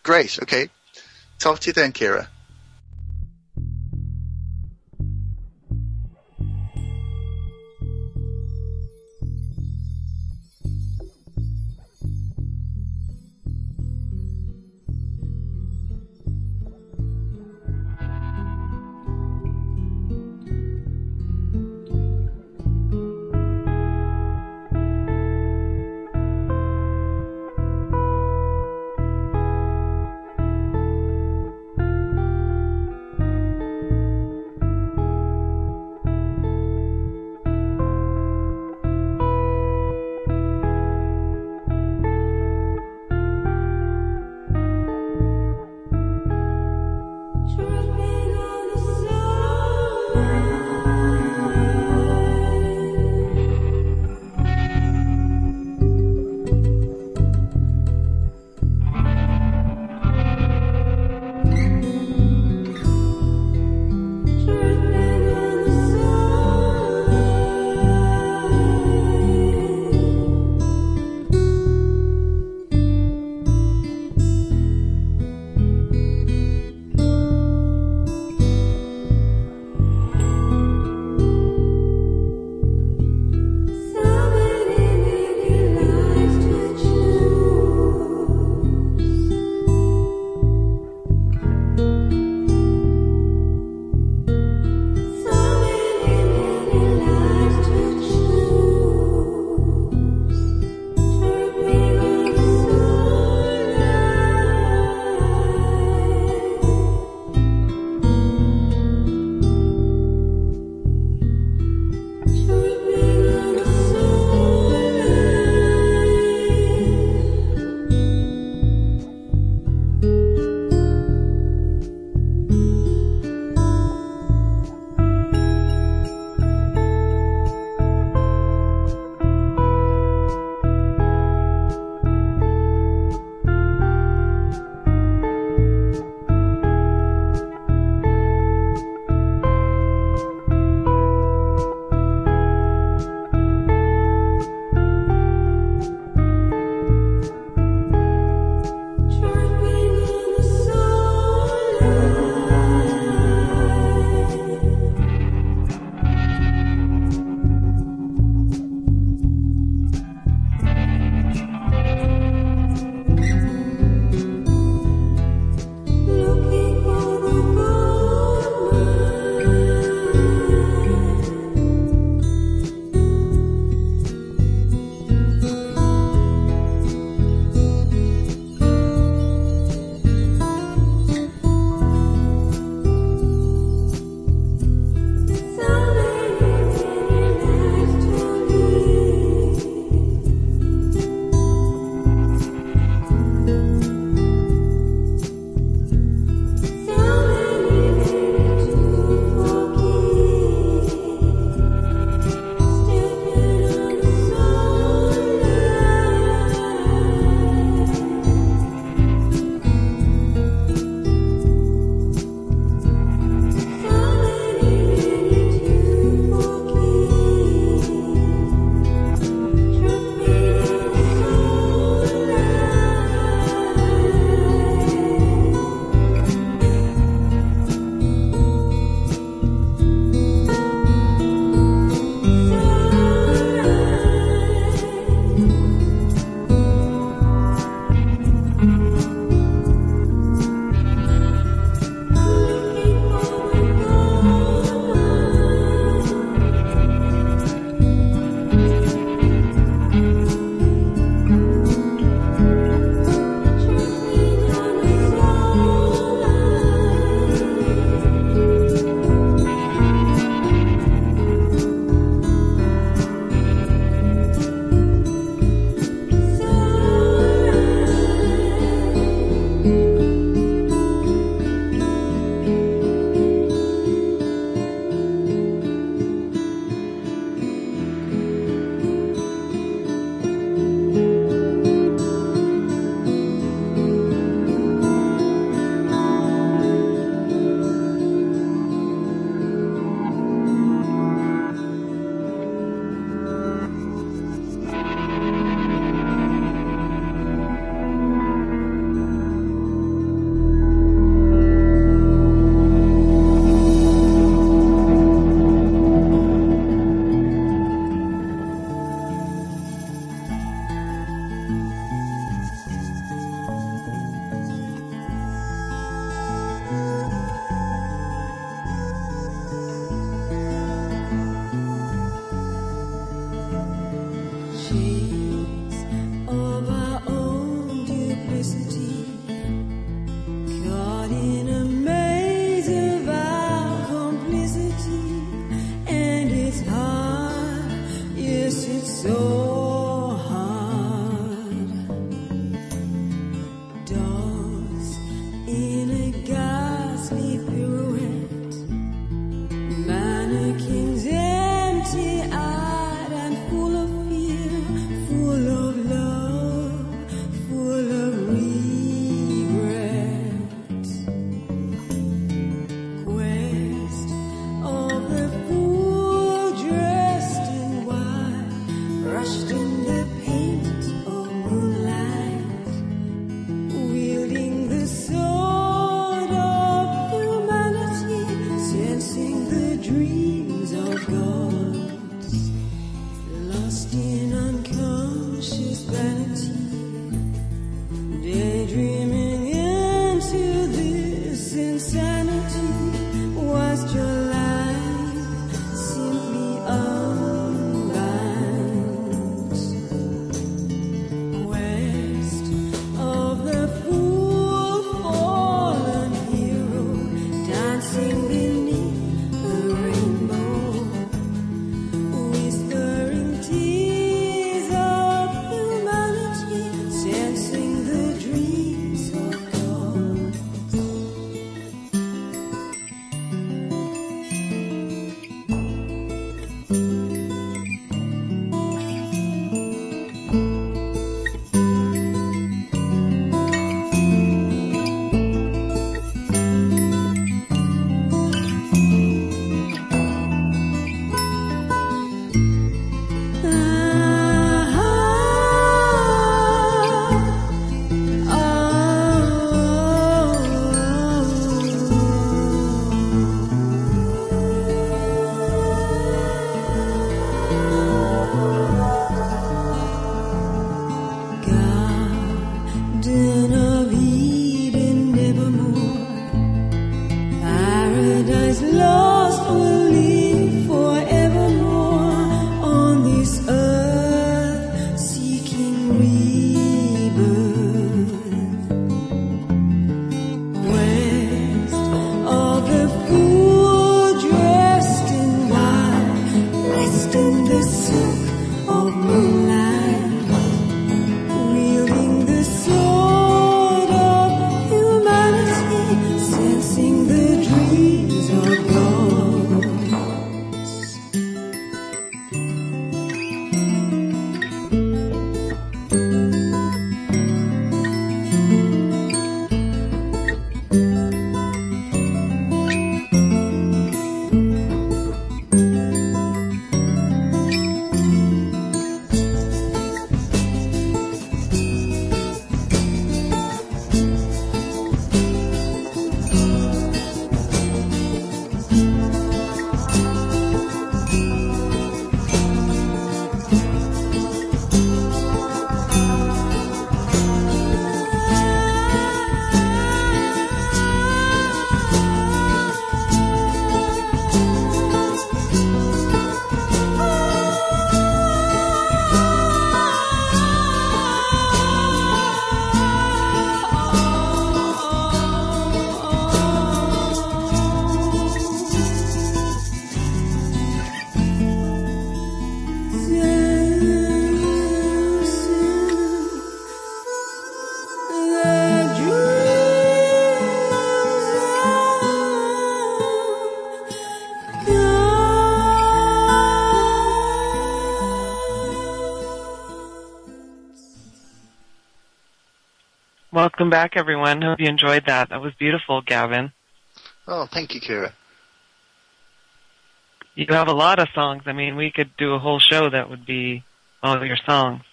Great. Okay. Talk to you then, Kira. Welcome back, everyone. Hope you enjoyed that. That was beautiful, Gavin. Oh, thank you, Kira. You have a lot of songs. I mean, we could do a whole show that would be all your songs.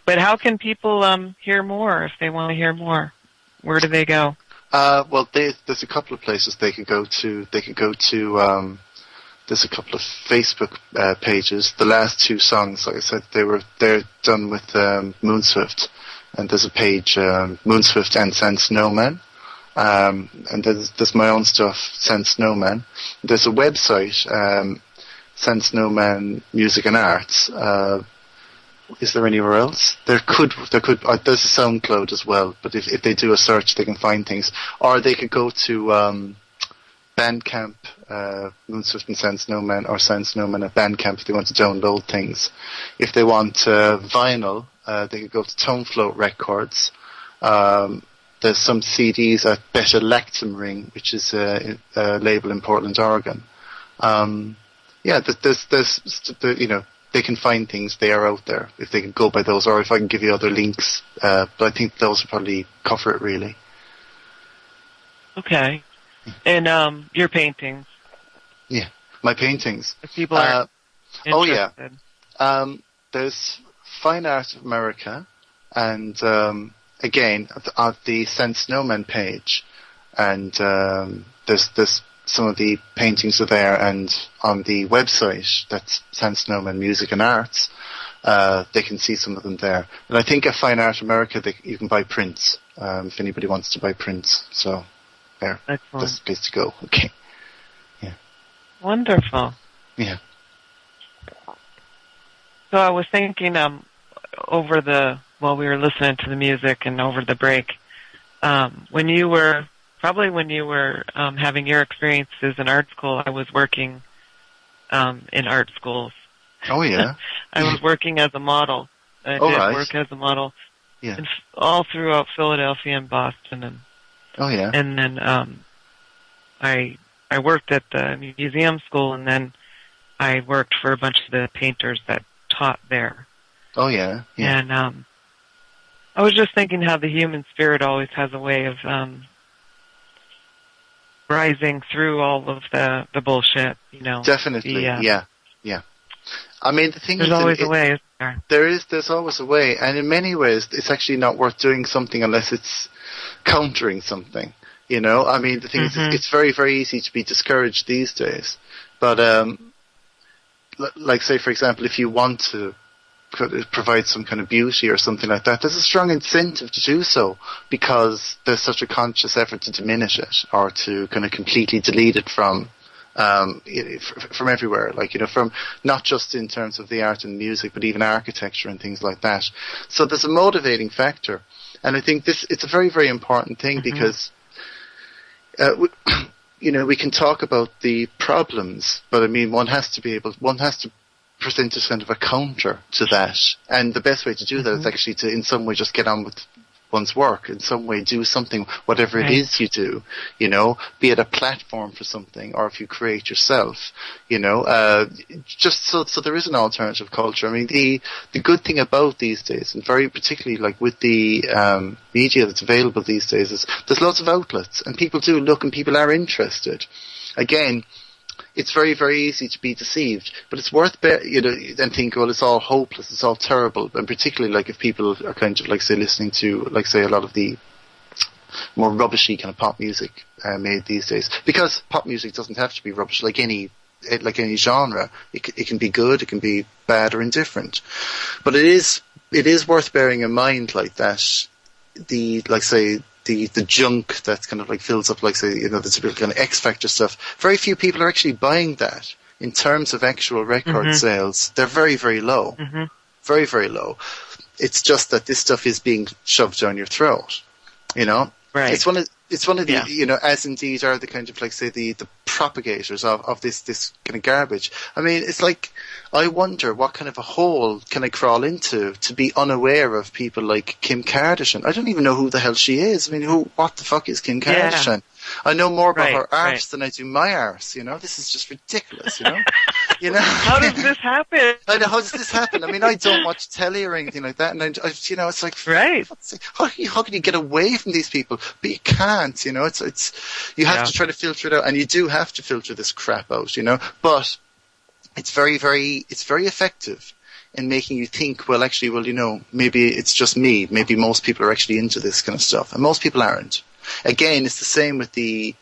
But how can people hear more if they want to hear more? Where do they go? Well, there's a couple of places they could go to. There's a couple of Facebook pages. The last two songs, like I said, they're done with Moonswift, and there's a page Moonswift and Sand Snowman, and there's my own stuff, Sand Snowman. There's a website, Sand Snowman Music and Arts. Is there anywhere else? There could. There's a SoundCloud as well, but if they do a search, they can find things, or they could go to Bandcamp, Moonswift and Sand Snowman, or Sand Snowman at Bandcamp if they want to download things. If they want vinyl, they could go to Tone Float Records. There's some CDs at Beta Lactum Ring, which is a label in Portland, Oregon. There's they can find things. They are out there if they can go by those, or if I can give you other links. But I think those will probably cover it really. Okay. And your paintings. Yeah, my paintings. If people are interested. There's Fine Art of America, and again at the Sand Snowman page, and there's some of the paintings are there, and on the website that's Sand Snowman Music and Arts, they can see some of them there. And I think at Fine Art America, you can buy prints, if anybody wants to buy prints. So, there. Excellent. That's the place to go. Okay. Yeah. Wonderful. Yeah. So I was thinking, while we were listening to the music and over the break, when you were having your experiences in art school, I was working in art schools. Oh, yeah. I was working as a model. I did work as a model all throughout Philadelphia and Boston. And, and then I worked at the museum school, and then I worked for a bunch of the painters that taught there. Oh, yeah. And I was just thinking how the human spirit always has a way of rising through all of the bullshit, you know. Definitely, yeah. I mean, the thing there's always a way, isn't there? There's always a way, and in many ways, it's actually not worth doing something unless it's countering something, you know? I mean, the thing is, it's very, very easy to be discouraged these days, but, like, say, for example, if you want to provide some kind of beauty or something like that, there's a strong incentive to do so because there's such a conscious effort to diminish it or to kind of completely delete it from everywhere, like, you know, from not just in terms of the art and music, but even architecture and things like that. So there's a motivating factor, and I think it's a very, very important thing because, you know, we can talk about the problems, but I mean, one has to present a kind of a counter to that, and the best way to do that is actually to, in some way, just get on with one's work, in some way do something, whatever it is you do, you know, be it a platform for something, or if you create yourself, you know, just so there is an alternative culture. I mean, the good thing about these days, and very particularly like with the media that's available these days, is there's lots of outlets, and people do look, and people are interested. Again, it's very, very easy to be deceived, but it's worth, you know, and think, well, it's all hopeless, it's all terrible, and particularly like if people are kind of like, say, listening to, like, say, a lot of the more rubbishy kind of pop music made these days, because pop music doesn't have to be rubbish, like any genre. It can be good, it can be bad or indifferent, but it is worth bearing in mind, like that, the junk that kind of like fills up, like, say, you know, the typical kind of X Factor stuff. Very few people are actually buying that in terms of actual record sales. They're very, very low. Very, very low. It's just that this stuff is being shoved down your throat, you know? Right. It's one of the, you know, as indeed are the kind of, like, say, the propagators of this kind of garbage. I mean, it's like, I wonder what kind of a hole can I crawl into to be unaware of people like Kim Kardashian. I don't even know who the hell she is. I mean, what the fuck is Kim Kardashian? Yeah. I know more about her arse than I do my arse, you know? This is just ridiculous, you know? You know? How does this happen? I know, how does this happen? I mean, I don't watch telly or anything like that, and I you know, it's like, how can you get away from these people? But you can't, you know? It's you have to try to filter it out, and you do have to filter this crap out, you know? But it's very, very effective in making you think, well, actually, well, you know, maybe it's just me. Maybe most people are actually into this kind of stuff, and most people aren't. Again, it's the same with a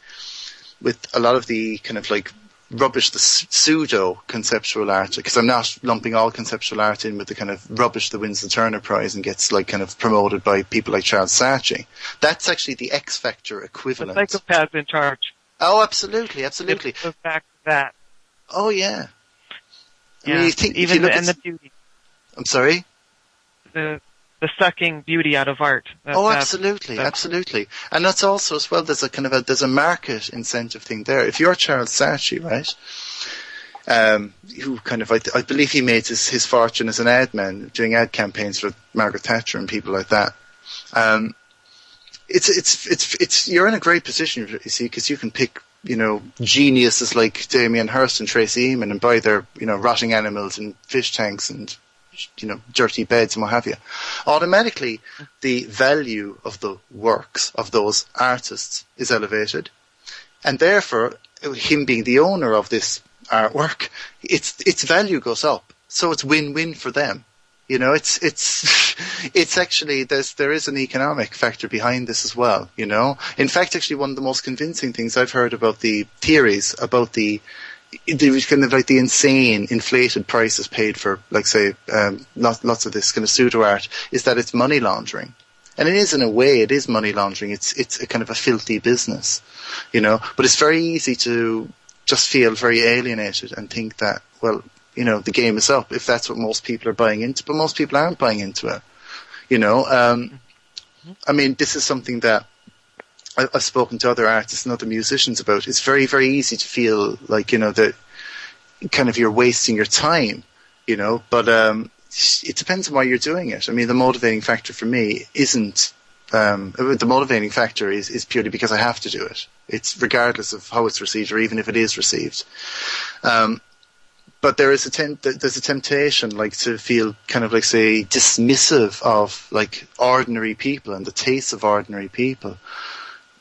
lot of the kind of like rubbish, the pseudo conceptual art, because I'm not lumping all conceptual art in with the kind of rubbish that wins the Turner Prize and gets like kind of promoted by people like Charles Saatchi. That's actually the X Factor equivalent. The psychopath in charge. Oh, absolutely. It goes back to that. Oh, yeah. Yeah. I mean, you think, even the beauty. I'm sorry? The sucking beauty out of art. Absolutely. And that's also as well, there's a market incentive thing there. If you're Charles Saatchi, right, who kind of, I believe he made his fortune as an ad man, doing ad campaigns for Margaret Thatcher and people like that. It's you're in a great position, you see, because you can pick, you know, geniuses like Damien Hirst and Tracy Emin and buy their, you know, rotting animals and fish tanks and, you know, dirty beds and what have you. Automatically, the value of the works of those artists is elevated, and therefore, him being the owner of this artwork, its value goes up. So it's win-win for them. You know, it's actually there is an economic factor behind this as well. You know, in fact, actually, one of the most convincing things I've heard about the theories about the there was kind of like the insane inflated prices paid for, like, say, lots of this kind of pseudo art, is that it's money laundering. And it is, in a way, it is money laundering. It's a kind of a filthy business, you know. But it's very easy to just feel very alienated and think that, well, you know, the game is up if that's what most people are buying into. But most people aren't buying into it, you know. I mean, this is something that I've spoken to other artists and other musicians about. It's very, very easy to feel like, you know, that kind of you're wasting your time, you know. But it depends on why you're doing it. I mean, the motivating factor for me isn't, the motivating factor is purely because I have to do it. It's regardless of how it's received or even if it is received. But there's a temptation, like, to feel kind of like, say, dismissive of, like, ordinary people and the tastes of ordinary people.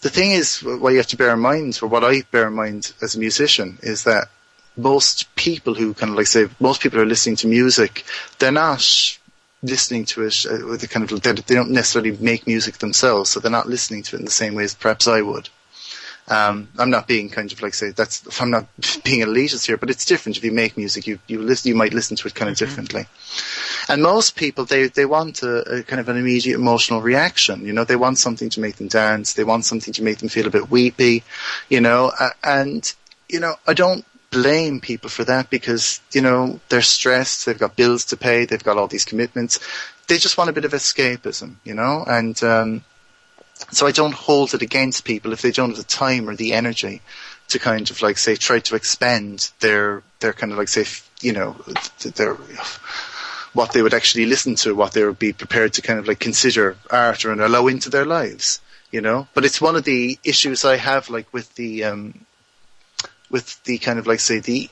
The thing is, what you have to bear in mind, or what I bear in mind as a musician, is that most people who kind of, like, say, most people who are listening to music, they're not listening to it with the kind of, they don't necessarily make music themselves, so they're not listening to it in the same way as perhaps I would. I'm not being kind of, like, say, I'm not being elitist here, but it's different. If you make music, you might listen to it kind of differently. And most people, they want a kind of an immediate emotional reaction. You know, they want something to make them dance. They want something to make them feel a bit weepy, you know, and, you know, I don't blame people for that because, you know, they're stressed. They've got bills to pay. They've got all these commitments. They just want a bit of escapism, you know, and, so I don't hold it against people if they don't have the time or the energy to kind of, like, say, try to expend their kind of, like, say, you know, their what they would actually listen to, what they would be prepared to kind of, like, consider art or allow into their lives, you know. But it's one of the issues I have, like, with the kind of, like, say, the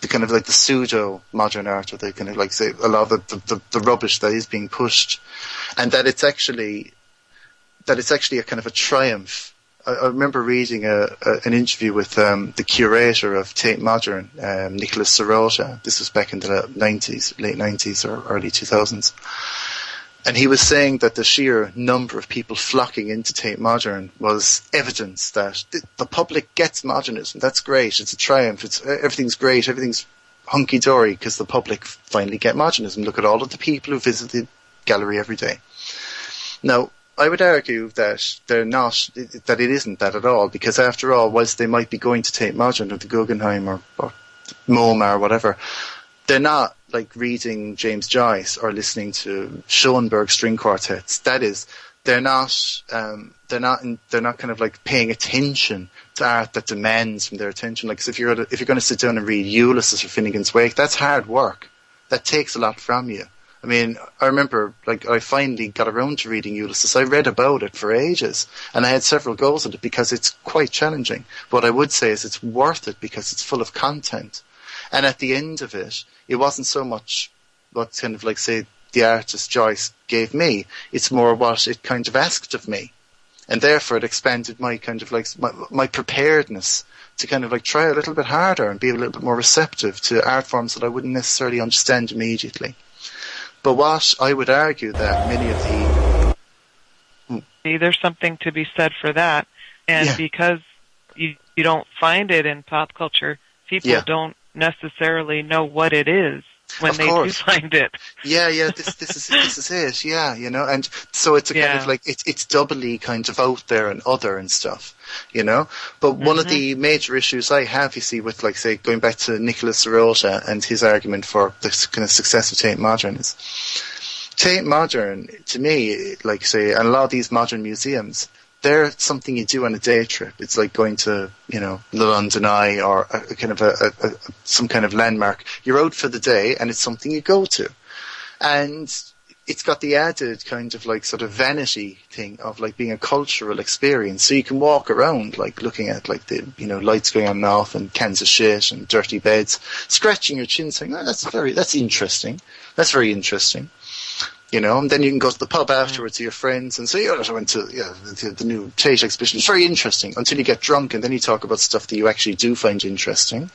kind of, like, the pseudo modern art, or the kind of, like, say, a lot of the rubbish that is being pushed, and that it's actually a kind of a triumph. I remember reading an interview with the curator of Tate Modern, Nicholas Sirota. This was back in the late 90s or early 2000s. And he was saying that the sheer number of people flocking into Tate Modern was evidence that the public gets modernism. That's great. It's a triumph. Everything's great. Everything's hunky-dory because the public finally get modernism. Look at all of the people who visit the gallery every day. Now, I would argue that that it isn't that at all, because after all, whilst they might be going to Tate Modern or the Guggenheim or MoMA or whatever, they're not, like, reading James Joyce or listening to Schoenberg string quartets. That is, they're not kind of, like, paying attention to art that demands from their attention. Like, 'cause if you're going to sit down and read Ulysses or Finnegan's Wake, that's hard work. That takes a lot from you. I mean, I remember, like, I finally got around to reading Ulysses. I read about it for ages, and I had several goes at it because it's quite challenging. What I would say is it's worth it because it's full of content. And at the end of it, it wasn't so much what kind of, like, say, the artist Joyce gave me. It's more what it kind of asked of me. And therefore it expanded my kind of, like, my preparedness to kind of, like, try a little bit harder and be a little bit more receptive to art forms that I wouldn't necessarily understand immediately. But what I would argue that many of there's something to be said for that. And because you don't find it in pop culture, people don't necessarily know what it is when they do find it. This is it, you know, and so it's a kind of, like, it's doubly kind of out there and other and stuff, you know. But one of the major issues I have, you see, with, like, say, going back to Nicholas Sirota and his argument for the kind of success of Tate Modern is, Tate Modern, to me, like, say, and a lot of these modern museums, they're something you do on a day trip. It's like going to, you know, the London Eye or a kind of some kind of landmark. You're out for the day and it's something you go to. And it's got the added kind of, like, sort of vanity thing of, like, being a cultural experience. So you can walk around, like, looking at, like, the, you know, lights going on and off and cans of shit and dirty beds, scratching your chin saying, oh, that's interesting. That's very interesting. You know, and then you can go to the pub afterwards to your friends and say, oh, I went to the new Tate exhibition. It's very interesting, until you get drunk and then you talk about stuff that you actually do find interesting,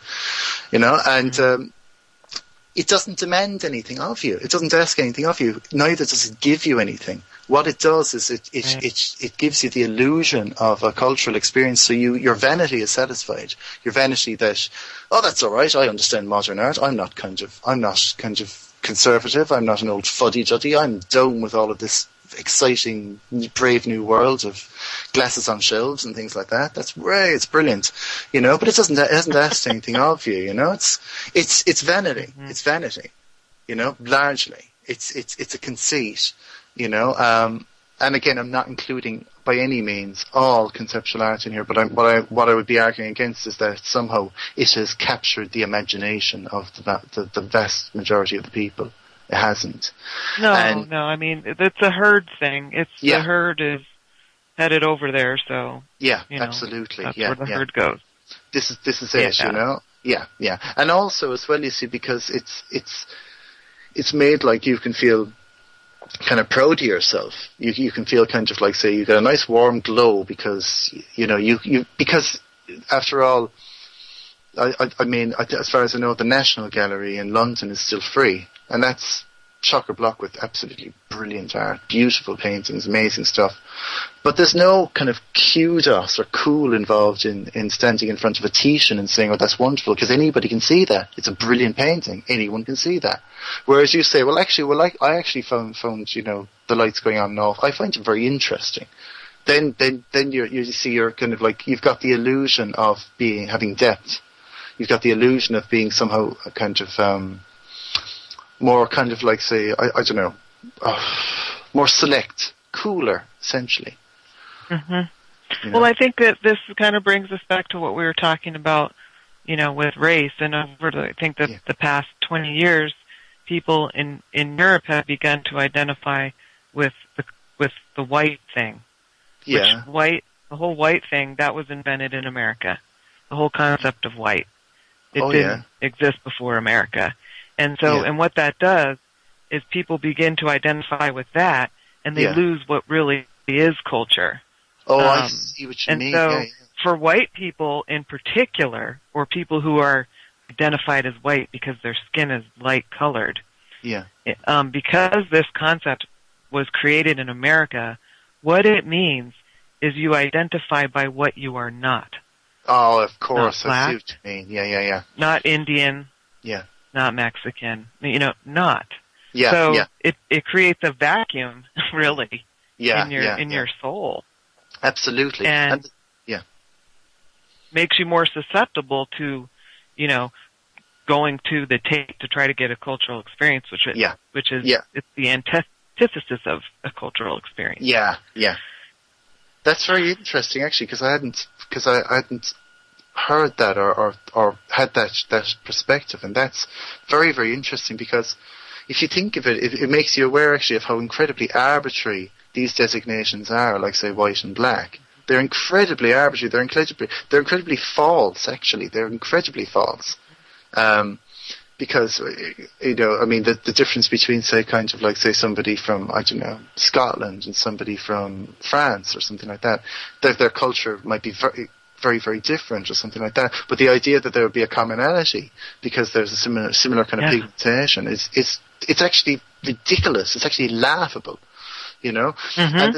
you know, and it doesn't demand anything of you. It doesn't ask anything of you. Neither does it give you anything. what it does is it gives you the illusion of a cultural experience. So your vanity is satisfied. Your vanity that, oh, that's all right. I understand modern art. I'm not kind of conservative. I'm not an old fuddy-duddy. I'm done with all of this exciting, brave new world of glasses on shelves and things like that. That's great. It's brilliant, But it hasn't asked anything of you. It's vanity. Mm-hmm. It's vanity. Largely, it's a conceit. And again, I'm not including by any means all conceptual art in here, but what I would be arguing against is that somehow it has captured the imagination of the vast majority of the people. It hasn't. No. I mean, it's a herd thing. The herd is headed over there, so absolutely. That's where the herd goes. This is it. Yeah. And also as well, you see, because it's made like you can feel kind of proud of yourself. You can feel kind of like, say, you got a nice warm glow because because after all, I mean, as far as I know, the National Gallery in London is still free, and that's chock-a-block with absolutely brilliant art, beautiful paintings, amazing stuff. But there's no kind of kudos or cool involved in standing in front of a Titian and saying, oh, that's wonderful, because anybody can see that. It's a brilliant painting. Anyone can see that. Whereas you say, I actually found the lights going on and off. I find it very interesting. Then you see you're kind of like, you've got the illusion of having depth. You've got the illusion of being somehow a kind of, more kind of like, say, I don't know, more select, cooler, essentially. Mm-hmm. Well, I think that this kind of brings us back to what we were talking about, with race. And I think that the past 20 years, people in Europe have begun to identify with the white thing. Yeah. The whole white thing, that was invented in America. The whole concept of white. It didn't exist before America. And so, and what that does is people begin to identify with that, and they lose what really is culture. Oh, I see what you mean. And so, for white people in particular, or people who are identified as white because their skin is light-colored, because this concept was created in America, what it means is you identify by what you are not. Oh, of course. Not black, I see what you mean. Yeah. Not Indian. Yeah. Not Mexican, not. Yeah, so it creates a vacuum, really, in your soul. Absolutely. And makes you more susceptible to, going to the tape to try to get a cultural experience, which is it's the antithesis of a cultural experience. Yeah. That's very interesting, actually, because I hadn't heard that or had that perspective, and that's very, very interesting, because if you think of it, it makes you aware actually of how incredibly arbitrary these designations are, like say white and black. They're incredibly arbitrary. They're incredibly false. Actually, they're incredibly false. Because I mean, the difference between, say, kind of like, say, somebody from, I don't know, Scotland and somebody from France or something like that, their culture might be very, very, very different or something like that. But the idea that there would be a commonality because there's a similar kind of pigmentation it's actually ridiculous. It's actually laughable. Mm-hmm.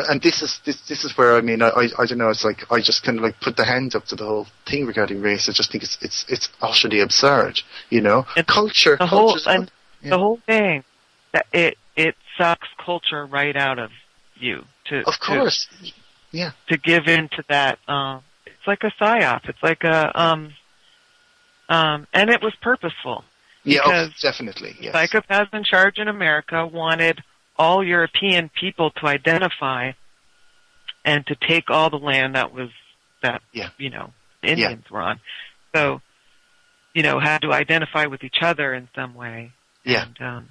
And this is where, I mean, I don't know, it's like, I just kind of like put the hand up to the whole thing regarding race. I just think it's utterly absurd, culture. The whole thing, that it sucks culture right out of you of course. To give in to that, it's like a psyop. It's like and it was purposeful. Yeah, definitely. Yes. Psychopaths in charge in America wanted all European people to identify and to take all the land that Indians were on. So, had to identify with each other in some way. Yeah. And,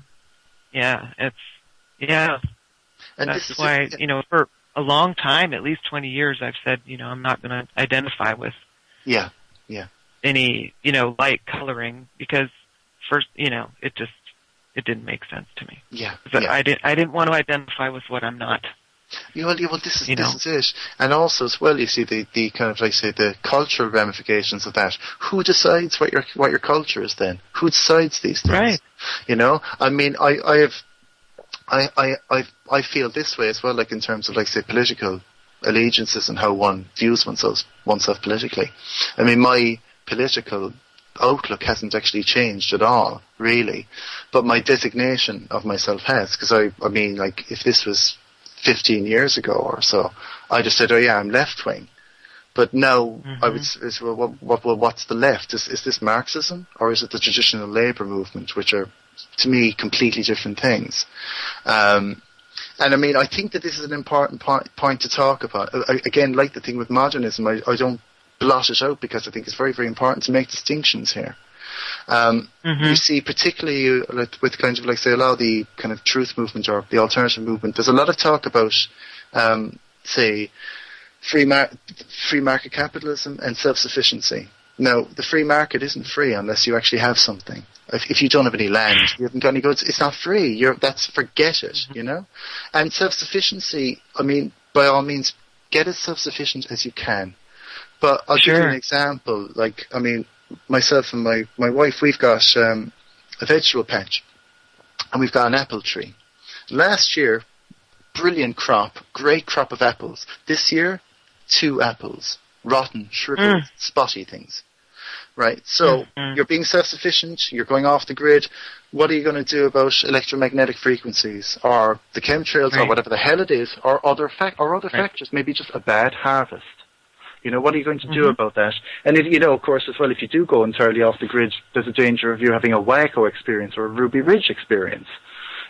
And that's why, for a long time, at least 20 years, I've said, I'm not going to identify with any, light coloring, because first, it didn't make sense to me. I didn't want to identify with what I'm not. Well, this is it. And also, as well, you see the kind of, like, say, the cultural ramifications of that. Who decides what your culture is then? Who decides these things? Right. I mean, I have I feel this way as well, like in terms of, like, say, political allegiances and how one views oneself politically. I mean, my political outlook hasn't actually changed at all, really, but my designation of myself has, because I mean, like, if this was 15 years ago or so, I just said, oh yeah, I'm left-wing. But now I would say, well, what's the left? Is this Marxism, or is it the traditional labour movement, which are, to me, completely different things? And I mean, I think that this is an important point to talk about. Again, like the thing with modernism, I don't blot it out, because I think it's very, very important to make distinctions here. You see, particularly with kind of, like, say, a lot of the kind of truth movement or the alternative movement, there's a lot of talk about, say, free market capitalism and self-sufficiency. Now, the free market isn't free unless you actually have something. If you don't have any land, you haven't got any goods, it's not free. Forget it, you know? And self-sufficiency, I mean, by all means, get as self-sufficient as you can. But I'll give you an example. Like, I mean, myself and my wife, we've got a vegetable patch, and we've got an apple tree. Last year, brilliant crop, great crop of apples. This year, 2 apples, rotten, shriveled, spotty things. Right, so you're being self-sufficient, you're going off the grid. What are you going to do about electromagnetic frequencies, or the chemtrails, or whatever the hell it is, or other factors, maybe just a bad harvest? You know, what are you going to do about that? And if, you know, of course, as well, if you do go entirely off the grid, there's a danger of you having a Waco experience or a Ruby Ridge experience.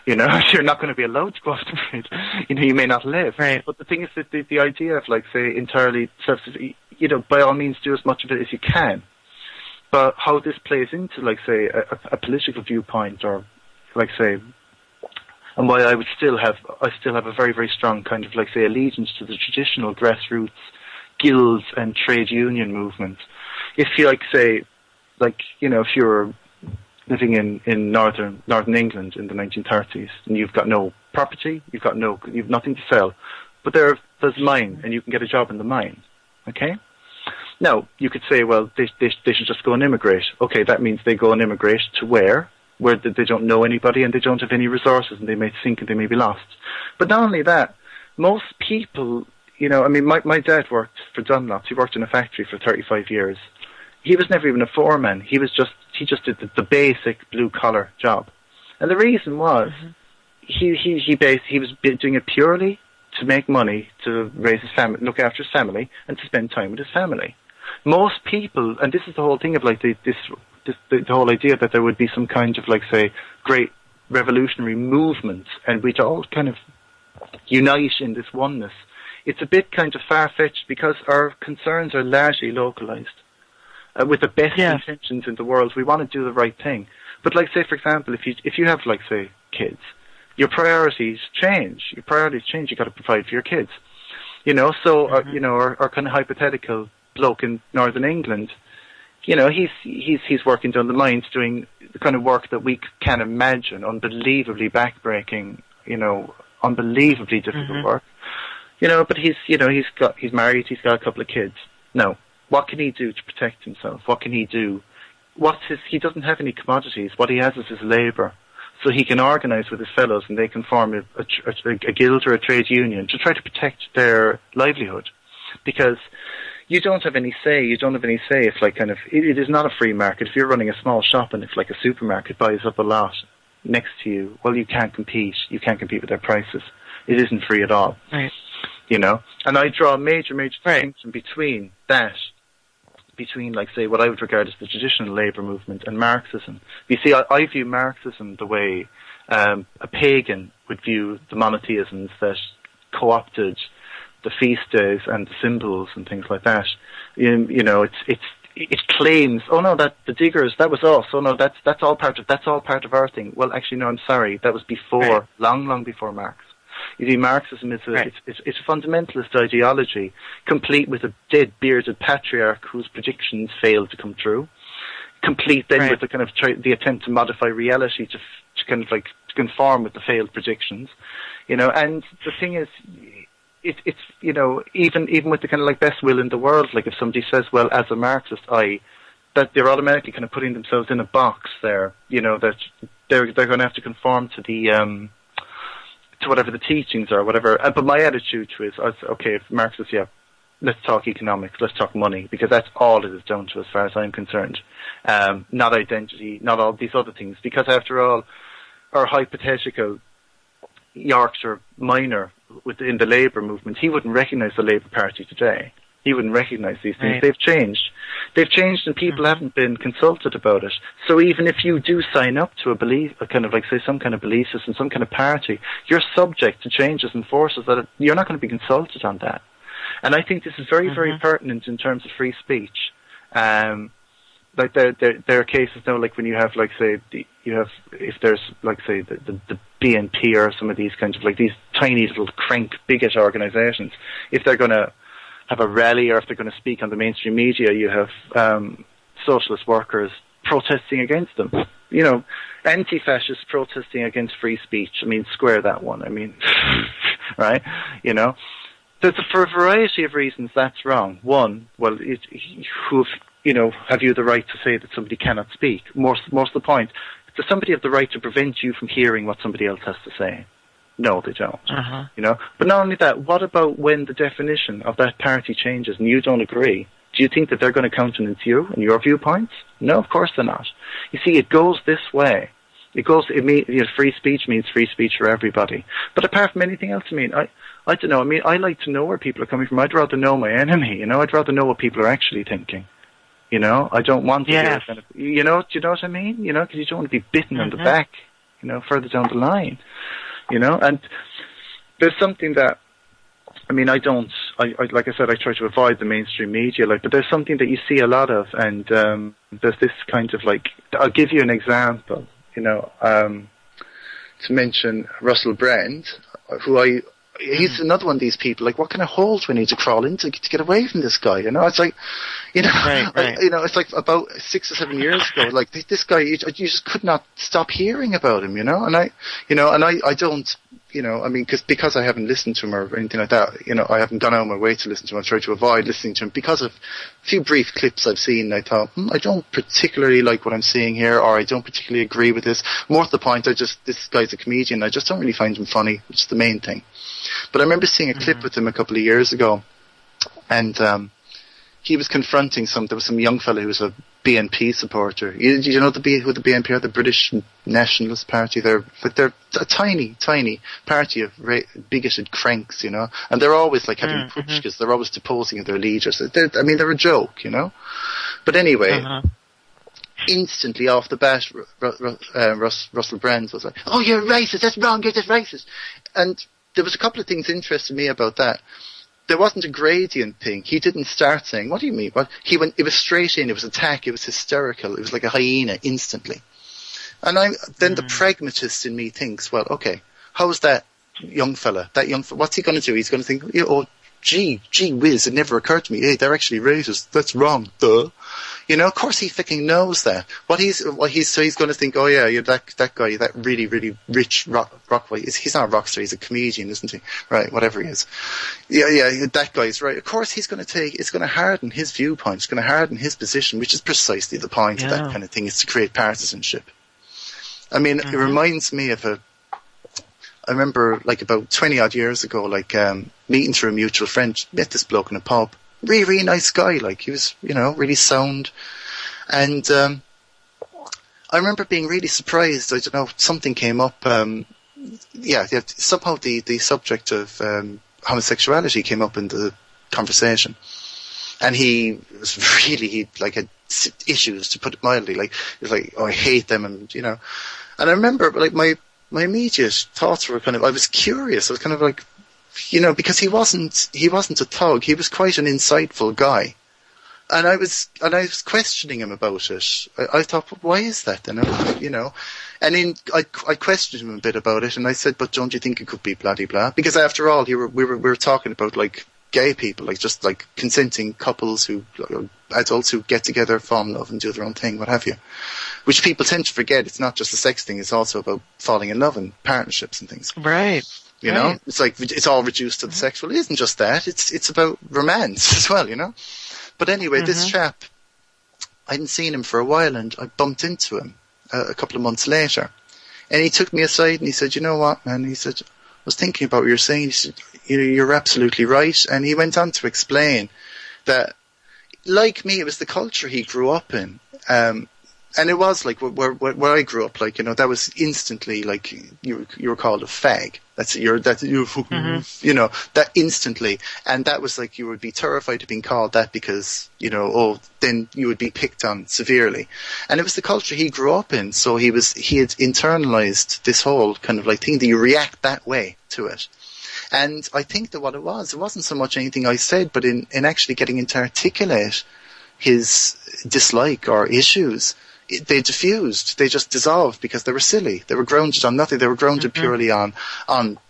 You know, you're not going to be allowed to go off the grid. You know, you may not live. Right. But the thing is that the idea of, like, say, entirely you know, by all means, do as much of it as you can. But how this plays into, like, say, a political viewpoint, or, like, say, and why I still have a very, very strong kind of, like, say, allegiance to the traditional grassroots guilds and trade union movement. If you, like, say, like, you know, if you're living in northern England in the 1930s, and you've got no property, you've nothing to sell, but there's mine, and you can get a job in the mine. Okay? Now, you could say, well, they should just go and immigrate. Okay, that means they go and immigrate to where they don't know anybody and they don't have any resources, and they may sink and they may be lost. But not only that, most people, you know, I mean, my dad worked for Dunlop's. He worked in a factory for 35 years. He was never even a foreman. He just did the basic blue-collar job. And the reason was, he was doing it purely to make money, to raise his family, look after his family, and to spend time with his family. Most people, and this is the whole thing of, like, the whole idea that there would be some kind of, like, say, great revolutionary movement, and we'd all kind of unite in this oneness. It's a bit kind of far-fetched, because our concerns are largely localized. With the best intentions in the world, we want to do the right thing. But, like, say, for example, if you have, like, say, kids, your priorities change. You've got to provide for your kids. You know, so, you know, our kind of hypothetical bloke in Northern England, you know, he's working down the mines, doing the kind of work that we can imagine, unbelievably backbreaking, you know, unbelievably difficult work. You know, but he's married, he's got a couple of kids. Now, what can he do to protect himself? What can he do? He doesn't have any commodities. What he has is his labour. So he can organise with his fellows, and they can form a guild or a trade union to try to protect their livelihood. Because you don't have any say. If, like, kind of, it is not a free market. If you're running a small shop and if, like, a supermarket buys up a lot next to you, well, you can't compete. You can't compete with their prices. It isn't free at all. Right. You know? And I draw a major distinction between that, like, say, what I would regard as the traditional labour movement and Marxism. You see, I view Marxism the way a pagan would view the monotheisms that co-opted the feast days and the symbols and things like that. You know, it claims, oh no, that the diggers, that was us. Oh no, that's all part of our thing. Well, actually, no, I'm sorry, that was before, long before Marx. You see, Marxism is it's a fundamentalist ideology, complete with a dead bearded patriarch whose predictions failed to come true. Complete then with the kind of the attempt to modify reality to kind of, like, to conform with the failed predictions. You know, and the thing is, it's you know, even with the kind of, like, best will in the world, like, if somebody says, well, as a Marxist, that they're automatically kind of putting themselves in a box there, you know, that they're going to have to conform to the to whatever the teachings are, whatever. But my attitude to it is, okay, if Marx says, yeah, let's talk economics, let's talk money, because that's all it is down to as far as I'm concerned. Not identity, not all these other things, because after all, our hypothetical Yorkshire miner within the Labour movement, he wouldn't recognise the Labour Party today. He wouldn't recognise these things. Right. They've changed. They've changed, and people haven't been consulted about it. So even if you do sign up to a belief, a kind of like, say, some kind of belief system, some kind of party, you're subject to changes and forces that you're not going to be consulted on that. And I think this is very, very pertinent in terms of free speech. Like there are cases now, like when you have, like, say, if there's, like, say, the BNP or some of these kinds of, like, these tiny little crank bigot organisations, if they're going to have a rally or if they're going to speak on the mainstream media, you have socialist workers protesting against them. You know, anti-fascists protesting against free speech. I mean, square that one. I mean, right? You know, for a variety of reasons, that's wrong. One, well, have you the right to say that somebody cannot speak? Most of the point, does somebody have the right to prevent you from hearing what somebody else has to say? No, they don't. You know, but not only that, what about when the definition of that party changes and you don't agree? Do you think that they're going to countenance you and your viewpoints? No, of course they're not. You see, it goes this way. Free speech means free speech for everybody. But apart from anything else, I don't know. I mean, I like to know where people are coming from. I'd rather know my enemy. You know, I'd rather know what people are actually thinking. You know, I don't want to hear kind of, you know, do you know what I mean? You know, because you don't want to be bitten on the back, you know, further down the line. You know, and there's something that, I mean, I like I said, I try to avoid the mainstream media, like, but there's something that you see a lot of, and there's this kind of, like, I'll give you an example, you know, to mention Russell Brand, he's another one of these people, like, what kind of holes do we need to crawl into to get away from this guy, you know? It's like, you know, you know, it's like about 6 or 7 years ago, like, this guy, you just could not stop hearing about him, you know? And I don't, you know, I mean, because I haven't listened to him or anything like that, you know, I haven't gone out of my way to listen to him. I've tried to avoid listening to him because of a few brief clips I've seen. I thought, I don't particularly like what I'm seeing here, or I don't particularly agree with this. More to the point, this guy's a comedian. I just don't really find him funny, which is the main thing. But I remember seeing a clip with him a couple of years ago, and he was confronting there was some young fella who was a BNP supporter. You know who the BNP are? The British Nationalist Party. They're a tiny party of bigoted cranks, you know, and they're always like having pushkas. They're always deposing of their leaders. They're a joke, you know. But anyway, instantly off the bat, Russell Brand was like, "Oh, you're racist. That's wrong. You're just racist." And there was a couple of things interested me about that. There wasn't a gradient thing. He didn't start saying, "What do you mean?" What it was straight in. It was attack. It was hysterical. It was like a hyena instantly. And then the pragmatist in me thinks, well, okay, how's that young fella? What's he going to do? He's going to think, oh, gee whiz, it never occurred to me. Hey, they're actually racist. That's wrong. Duh. You know, of course he fucking knows that. So he's going to think, oh yeah, you're that guy, that really, really rich rock boy. He's not a rock star, he's a comedian, isn't he? Right, whatever he is. Yeah, that guy's right. Of course it's going to harden his viewpoint, it's going to harden his position, which is precisely the point of that kind of thing, is to create partisanship. I mean, it reminds me of I remember, like, about 20 odd years ago, like, meeting through a mutual friend, met this bloke in a pub. Really, really nice guy, like, he was, you know, really sound. And, I remember being really surprised, I don't know, something came up, somehow the subject of, homosexuality came up in the conversation. And he had issues, to put it mildly, like, it was like, oh, I hate them, and, you know. And I remember, like, my immediate thoughts were kind of, I was curious, I was kind of like, you know, because he wasn't a thug, he was quite an insightful guy. And I was questioning him about it. I thought, why is that? And, you know, and then I questioned him a bit about it, and I said, but don't you think it could be blah, blah, blah? Because after all, we were talking about, like, gay people, like, just like consenting couples adults who get together, fall in love and do their own thing, what have you. Which people tend to forget, it's not just a sex thing, it's also about falling in love and partnerships and things. Right. You know? It's like, it's all reduced to the sexual. It isn't just that, it's about romance as well, you know? But anyway, this chap, I hadn't seen him for a while, and I bumped into him a couple of months later. And he took me aside and he said, you know what, man? He said, was thinking about what you're saying. He said, you're absolutely right. And he went on to explain that, like me, it was the culture he grew up in. And it was like where I grew up, like, that was instantly like you were called a fag. That instantly, and that was like you would be terrified of being called that because then you would be picked on severely. And it was the culture he grew up in, so he had internalized this whole kind of like thing that you react that way to it. And I think that what it wasn't so much anything I said, but in actually getting him to articulate his dislike or issues. They diffused. They just dissolved because they were silly. They were grounded on nothing. They were grounded purely on,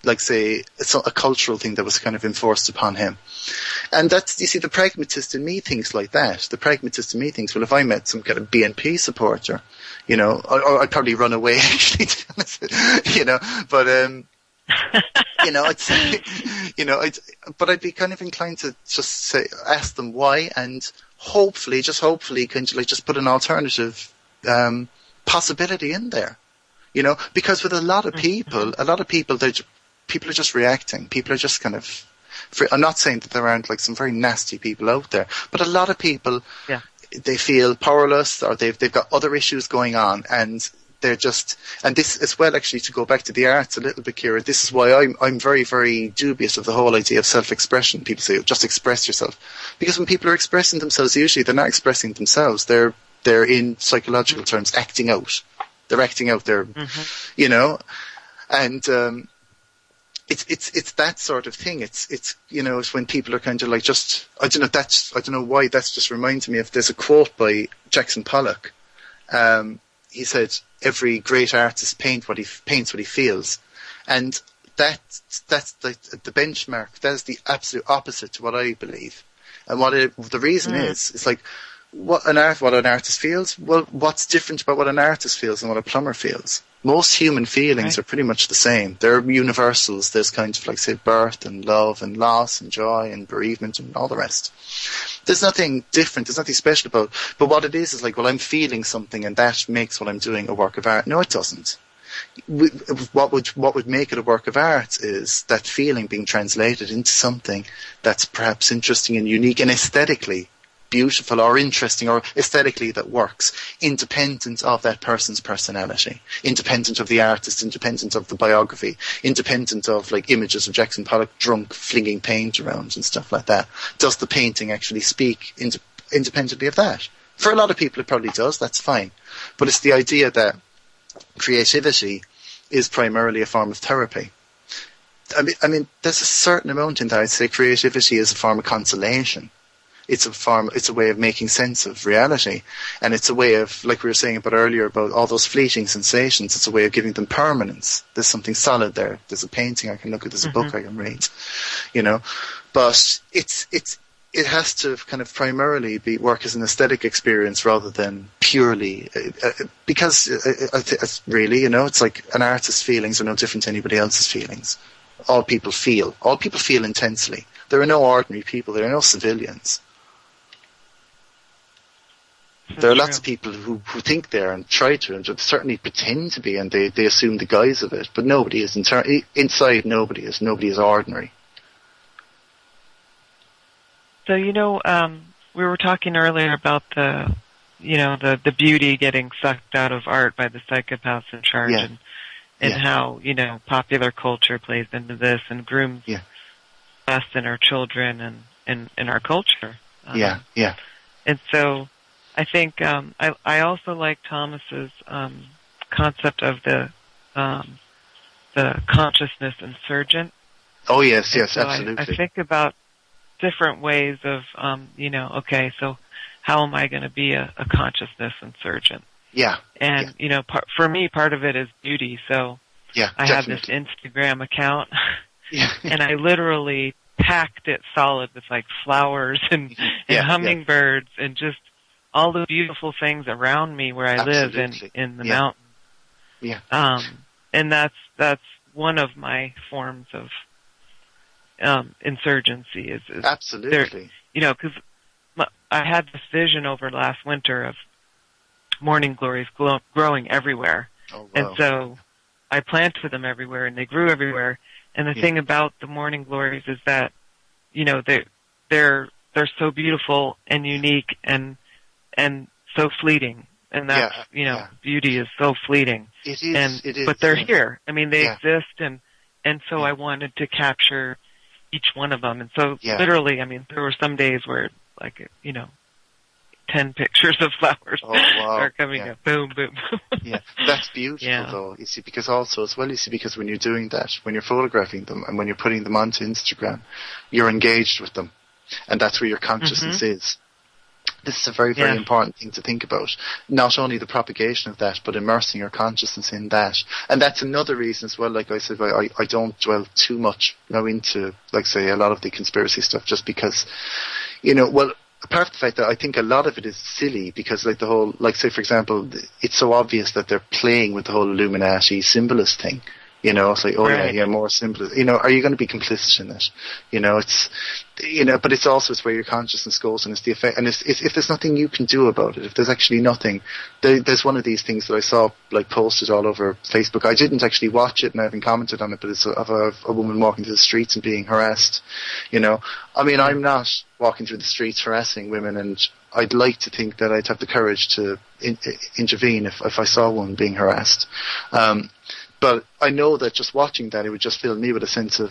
like, say, a cultural thing that was kind of enforced upon him. And that's, you see, the pragmatist in me thinks like that. The pragmatist in me thinks, well, if I met some kind of BNP supporter, I'd probably run away, actually, to be honest, but, but I'd be kind of inclined to just ask them why, and hopefully, kind of like just put an alternative possibility in there, because with a lot of people, people are just reacting. People are just kind of. I'm not saying that there aren't like some very nasty people out there, but a lot of people, they feel powerless, or they've got other issues going on, and they're just. And this as well, actually, to go back to the arts a little bit, Kira. This is why I'm very, very dubious of the whole idea of self-expression. People say just express yourself, because when people are expressing themselves, usually they're not expressing themselves. They're in psychological terms acting out. They're acting out. They're, and it's that sort of thing. It's when people are kind of like just I don't know why that's just reminds me of. There's a quote by Jackson Pollock. He said, "Every great artist paints what he feels," and that's the benchmark. That's the absolute opposite to what I believe. And the reason is like. What an artist feels? Well, what's different about what an artist feels and what a plumber feels? Most human feelings are pretty much the same. They're universals. There's kind of like, say, birth and love and loss and joy and bereavement and all the rest. There's nothing different. There's nothing special about it. But what it is like, well, I'm feeling something and that makes what I'm doing a work of art. No, it doesn't. What would make it a work of art is that feeling being translated into something that's perhaps interesting and unique and aesthetically beautiful or interesting or aesthetically that works, independent of that person's personality, independent of the artist, independent of the biography, independent of like images of Jackson Pollock drunk flinging paint around and stuff like that. Does the painting actually speak independently of that? For a lot of people it probably does, that's fine. But it's the idea that creativity is primarily a form of therapy. I mean, there's a certain amount in that. I'd say creativity is a form of consolation. It's a way of making sense of reality. And it's a way of, like we were saying about earlier, about all those fleeting sensations, it's a way of giving them permanence. There's something solid there. There's a painting I can look at, there's a book I can read, But it has to kind of primarily work as an aesthetic experience rather than purely, because it's really, it's like an artist's feelings are no different to anybody else's feelings. All people feel intensely. There are no ordinary people, there are no civilians. There are lots of people who think they are and try to, and certainly pretend to be, and they assume the guise of it. But nobody is inside. Nobody is ordinary. So we were talking earlier about the beauty getting sucked out of art by the psychopaths in charge, and how popular culture plays into this and grooms us and our children and our culture. And so. I think I also like Thomas's concept of the consciousness insurgent. Oh yes, so absolutely. I think about different ways of so how am I going to be a consciousness insurgent? Yeah. And for me, part of it is beauty. So I have this Instagram account, and I literally packed it solid with like flowers and hummingbirds and just all the beautiful things around me where I live in the mountains. Yeah. And that's one of my forms of insurgency is absolutely. Because I had this vision over last winter of morning glories growing everywhere. Oh, wow. And so I planted them everywhere and they grew everywhere. And the thing about the morning glories is that, you know, they're so beautiful and unique and so fleeting. And that's, you know, beauty is so fleeting. It is. But they're here. I mean, they exist, and so I wanted to capture each one of them. And so literally, I mean, there were some days where, like, you know, 10 pictures of flowers are coming up. Boom, boom. That's beautiful, though. You see, because also as well, because when you're doing that, when you're photographing them and when you're putting them onto Instagram, you're engaged with them, and that's where your consciousness is. This is a very, very important thing to think about. Not only the propagation of that, but immersing your consciousness in that. And that's another reason as well, like I said, I don't dwell too much now into, like, say, a lot of the conspiracy stuff, just because, you know, well, apart from the fact that I think a lot of it is silly, because, like, the whole, like, say, for example, it's so obvious that they're playing with the whole Illuminati symbolist thing. You know, it's like, more symbolist. You know, are you going to be complicit in it? You know, it's, you know, but it's also, it's where your consciousness goes, and it's the effect, and it's if there's nothing you can do about it, if there's actually nothing, there's one of these things that I saw, like, posted all over Facebook. I didn't actually watch it, and I haven't commented on it, but it's of a woman walking through the streets and being harassed. You know, I mean, I'm not walking through the streets harassing women, and I'd like to think that I'd have the courage to intervene if I saw one being harassed. But I know that just watching that, it would just fill me with a sense of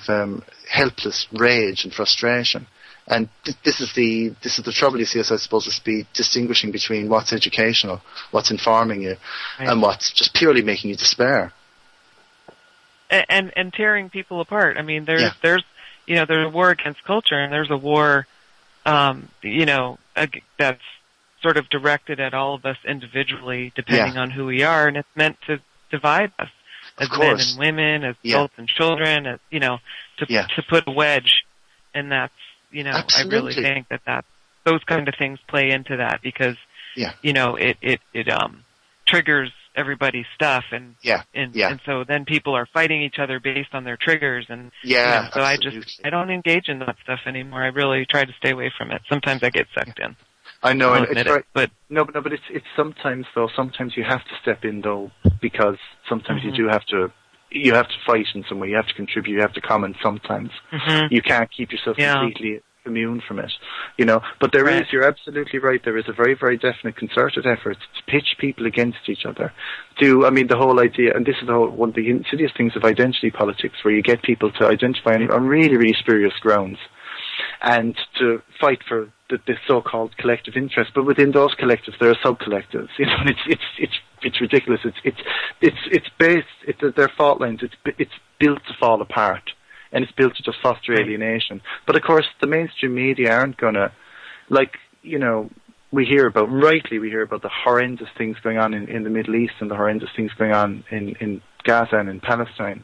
helpless rage and frustration. And this is the trouble, you see, as I suppose, is be distinguishing between what's educational, what's informing you, and what's just purely making you despair. And tearing people apart. I mean, there's you know, there's a war against culture, and there's a war, you know, that's sort of directed at all of us individually, depending on who we are, and it's meant to divide us. As men and women, as adults and children, as, you know, to put a wedge, and that's, you know, Absolutely. I really think that those kind of things play into that, because, you know, it triggers everybody's stuff, and so then people are fighting each other based on their triggers, and you know, so I don't engage in that stuff anymore. I really try to stay away from it. Sometimes I get sucked in. I know, but it's sometimes, though. Sometimes you have to step in, though, because sometimes you have to fight in some way. You have to contribute. You have to comment. Sometimes you can't keep yourself completely immune from it, you know. But there is. You're absolutely right. There is a very, very definite concerted effort to pitch people against each other. I mean, the whole idea, and this is one of the insidious things of identity politics, where you get people to identify on really, really spurious grounds, and to fight for the so-called collective interest. But within those collectives, there are sub-collectives. You know, and it's ridiculous. It's based. Their fault lines. It's built to fall apart, and it's built to just foster alienation. But of course, the mainstream media aren't gonna, like, you know, we hear about the horrendous things going on in the Middle East, and the horrendous things going on in Gaza and in Palestine.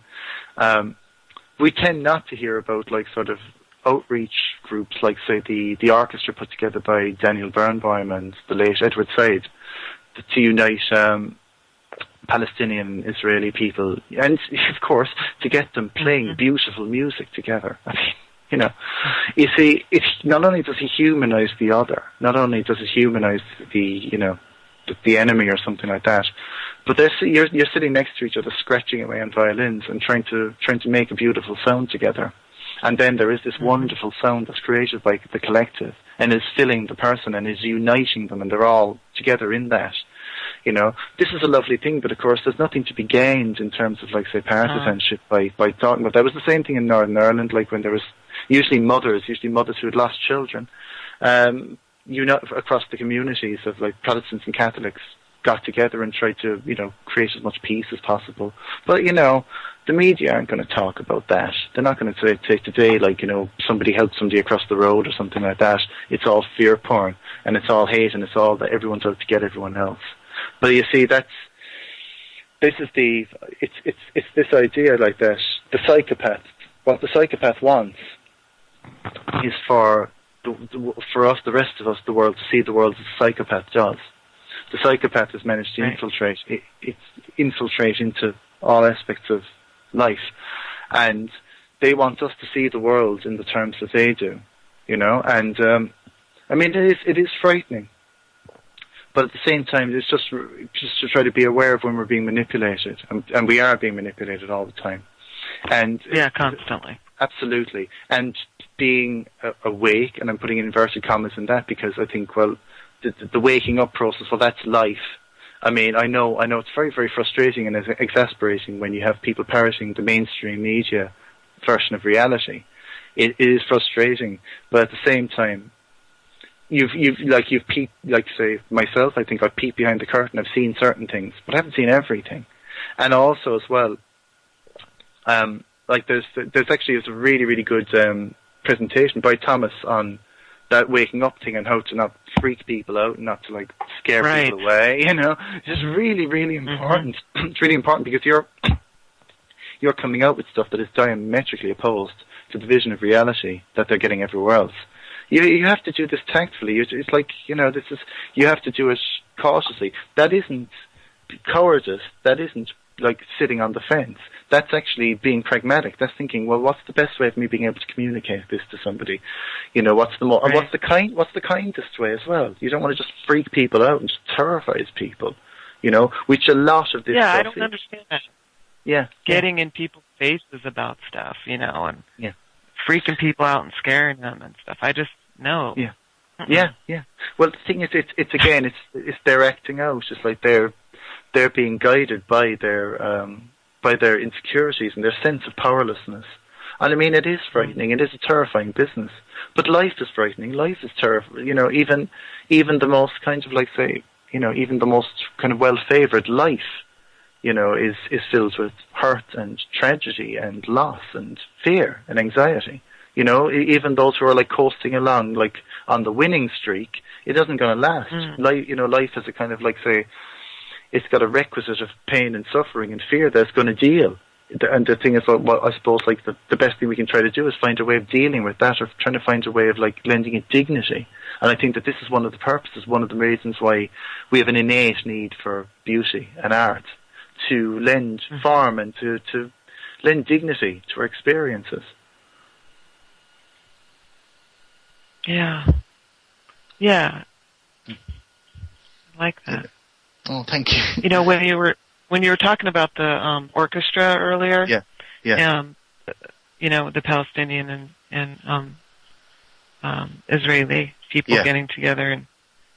We tend not to hear about, like, sort of outreach groups, like, say, the orchestra put together by Daniel Birnbaum and the late Edward Said, to unite Palestinian and Israeli people, and of course to get them playing beautiful music together. I mean, you know, you see, it's not only does he humanize the other, not only does it humanize the enemy or something like that, but you're sitting next to each other, scratching away on violins and trying to make a beautiful sound together. And then there is this wonderful sound that's created by the collective, and is filling the person and is uniting them, and they're all together in that. You know, this is a lovely thing, but of course there's nothing to be gained in terms of, like, say, partisanship by talking about that. Was the same thing in Northern Ireland, like, when there was usually mothers who had lost children, across the communities of, like, Protestants and Catholics got together and tried to, you know, create as much peace as possible. But, you know, the media aren't going to talk about that. They're not going to say today, like, you know, somebody helped somebody across the road or something like that. It's all fear porn, and it's all hate, and it's all that everyone's out to get everyone else. But you see, it's this idea, like, that the psychopath, what the psychopath wants is for us, the rest of us, the world, to see the world as the psychopath does. The psychopath has managed to infiltrate into all aspects of life, and they want us to see the world in the terms that they do, you know. And I mean, it is frightening, but at the same time, it's just to try to be aware of when we're being manipulated, and we are being manipulated all the time. And constantly. Absolutely. And being awake, and I'm putting inverted commas in that because I think, well, the waking up process, well, that's life. I mean, I know it's very, very frustrating and exasperating when you have people parroting the mainstream media version of reality. It is frustrating, but at the same time, you've peeped, like say myself, I think I've peeped behind the curtain. I've seen certain things, but I haven't seen everything. And also as well, there's actually a really, really good presentation by Thomas on that waking up thing and how to not freak people out and not to like scare people away. You know, it's really, really important. It's really important because you're coming out with stuff that is diametrically opposed to the vision of reality that they're getting everywhere else. You have to do this tactfully. It's like, you know, you have to do it cautiously. That isn't cowardice. That isn't like sitting on the fence. That's actually being pragmatic. That's thinking, well, what's the best way of me being able to communicate this to somebody? You know, what's the kindest way as well? You don't want to just freak people out and just terrorize people, you know, which a lot of this stuff I don't understand that. Yeah. Getting in people's faces about stuff, you know, and freaking people out and scaring them and stuff. I just, no. Yeah. Yeah. Well, the thing is, it's their acting out. It's like they're being guided by their insecurities and their sense of powerlessness. And I mean, it is frightening. It is a terrifying business. But life is frightening. Life is terrible. You know, even the most kind of like, say, you know, even the most kind of well-favored life, you know, is filled with hurt and tragedy and loss and fear and anxiety. You know, even those who are like coasting along, like on the winning streak, it isn't going to last. Life is a kind of like, say, it's got a requisite of pain and suffering and fear that's going to deal. And the thing is, well, I suppose like the best thing we can try to do is find a way of dealing with that, or trying to find a way of like lending it dignity. And I think that this is one of the purposes, one of the reasons why we have an innate need for beauty and art, to lend form and to lend dignity to our experiences. Yeah. I like that. Oh, thank you. You know, when you were talking about the orchestra earlier, you know, the Palestinian and Israeli people getting together and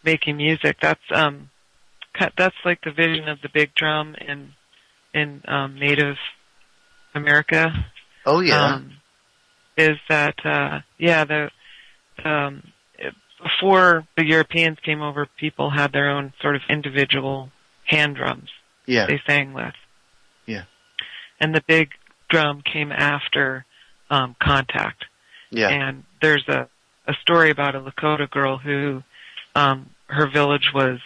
making music. That's like the vision of the big drum in Native America. Oh yeah. Is that before the Europeans came over, people had their own sort of individual hand drums they sang with. Yeah. And the big drum came after contact. Yeah. And there's a story about a Lakota girl who her village was